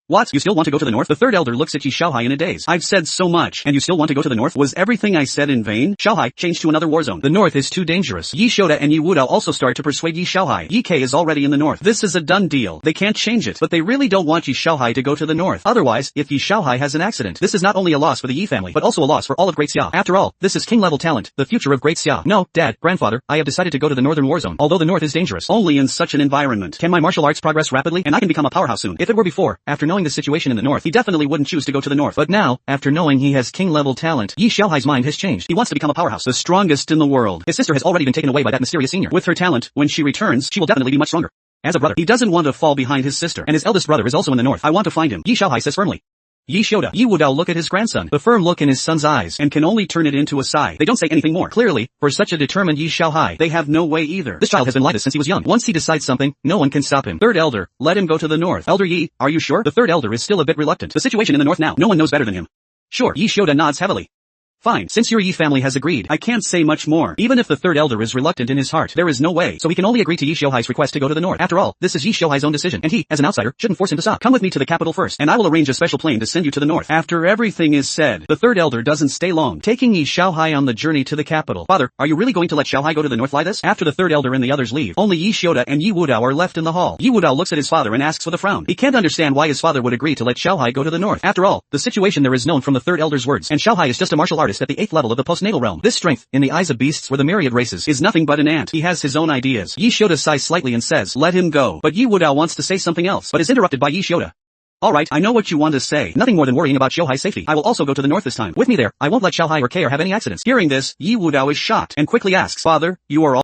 What? You still want to go to the north? The third elder looks at Yi Xiaohai in a daze. I've said so much, and you still want to go to the north? Was everything I said in vain? Xiaohai, change to another war zone. The north is too dangerous. Yi Shoda and Yi Wudao also start to persuade Yi Xiaohai. Yi Kei is already in the north. This is a done deal. They can't change it, but they really don't want Yi Xiaohai to go to the north. Otherwise, if Yi Xiaohai has an accident, this is not only a loss for the Yi family, but also a loss for all of Great Xia. After all, this is king-level talent, the future of Great Xia. No, Dad, Grandfather, I have decided to go to the northern war zone, although the north is dangerous. Only in such an environment can my martial arts progress rapidly, and I can become a powerhouse soon. If it were before, after knowing the situation in the north, he definitely wouldn't choose to go to the north. But now, after knowing he has king-level talent, Yi Xiaohai's mind has changed. He wants to become a powerhouse, the strongest in the world. His sister has already been taken away by that mysterious senior. With her talent, when she returns, she will definitely be much stronger. As a brother, he doesn't want to fall behind his sister, and his eldest brother is also in the north. I want to find him, Yi Xiaohai says firmly. Yi Shoda, Yi Wudao look at his grandson, the firm look in his son's eyes, and can only turn it into a sigh. They don't say anything more. Clearly, for such a determined Yi Xiaohai, they have no way either. This child has been like this since he was young. Once he decides something, no one can stop him. Third elder, let him go to the north. Elder Yi, are you sure? The third elder is still a bit reluctant. The situation in the north now, no one knows better than him. Sure, Yi Shoda nods heavily. Fine, since your Yi family has agreed, I can't say much more. Even if the third elder is reluctant in his heart, there is no way, so he can only agree to Yi Xiaohai's request to go to the north. After all, this is Yi Xiaohai's own decision, and he, as an outsider, shouldn't force him to stop. Come with me to the capital first, and I will arrange a special plane to send you to the north. After everything is said, the third elder doesn't stay long, taking Yi Xiaohai on the journey to the capital. Father, are you really going to let Xiaohai go to the north like this? After the third elder and the others leave, only Yi Shoda and Yi Wudao are left in the hall. Yi Wudao looks at his father and asks with a frown. He can't understand why his father would agree to let Xiaohai go to the north. After all, the situation there is known from the third elder's words, and Xiaohai is just a martial artist at the 8th level of the postnatal realm. This strength, in the eyes of beasts or the myriad races, is nothing but an ant. He has his own ideas. Yi Shoda sighs slightly and says, let him go. But Yi Wudao wants to say something else, but is interrupted by Yi Shoda. Alright, I know what you want to say. Nothing more than worrying about Xiaohai's safety. I will also go to the north this time. With me there, I won't let Xiaohai or Kei have any accidents. Hearing this, Yi Wudao is shocked, and quickly asks, Father, you are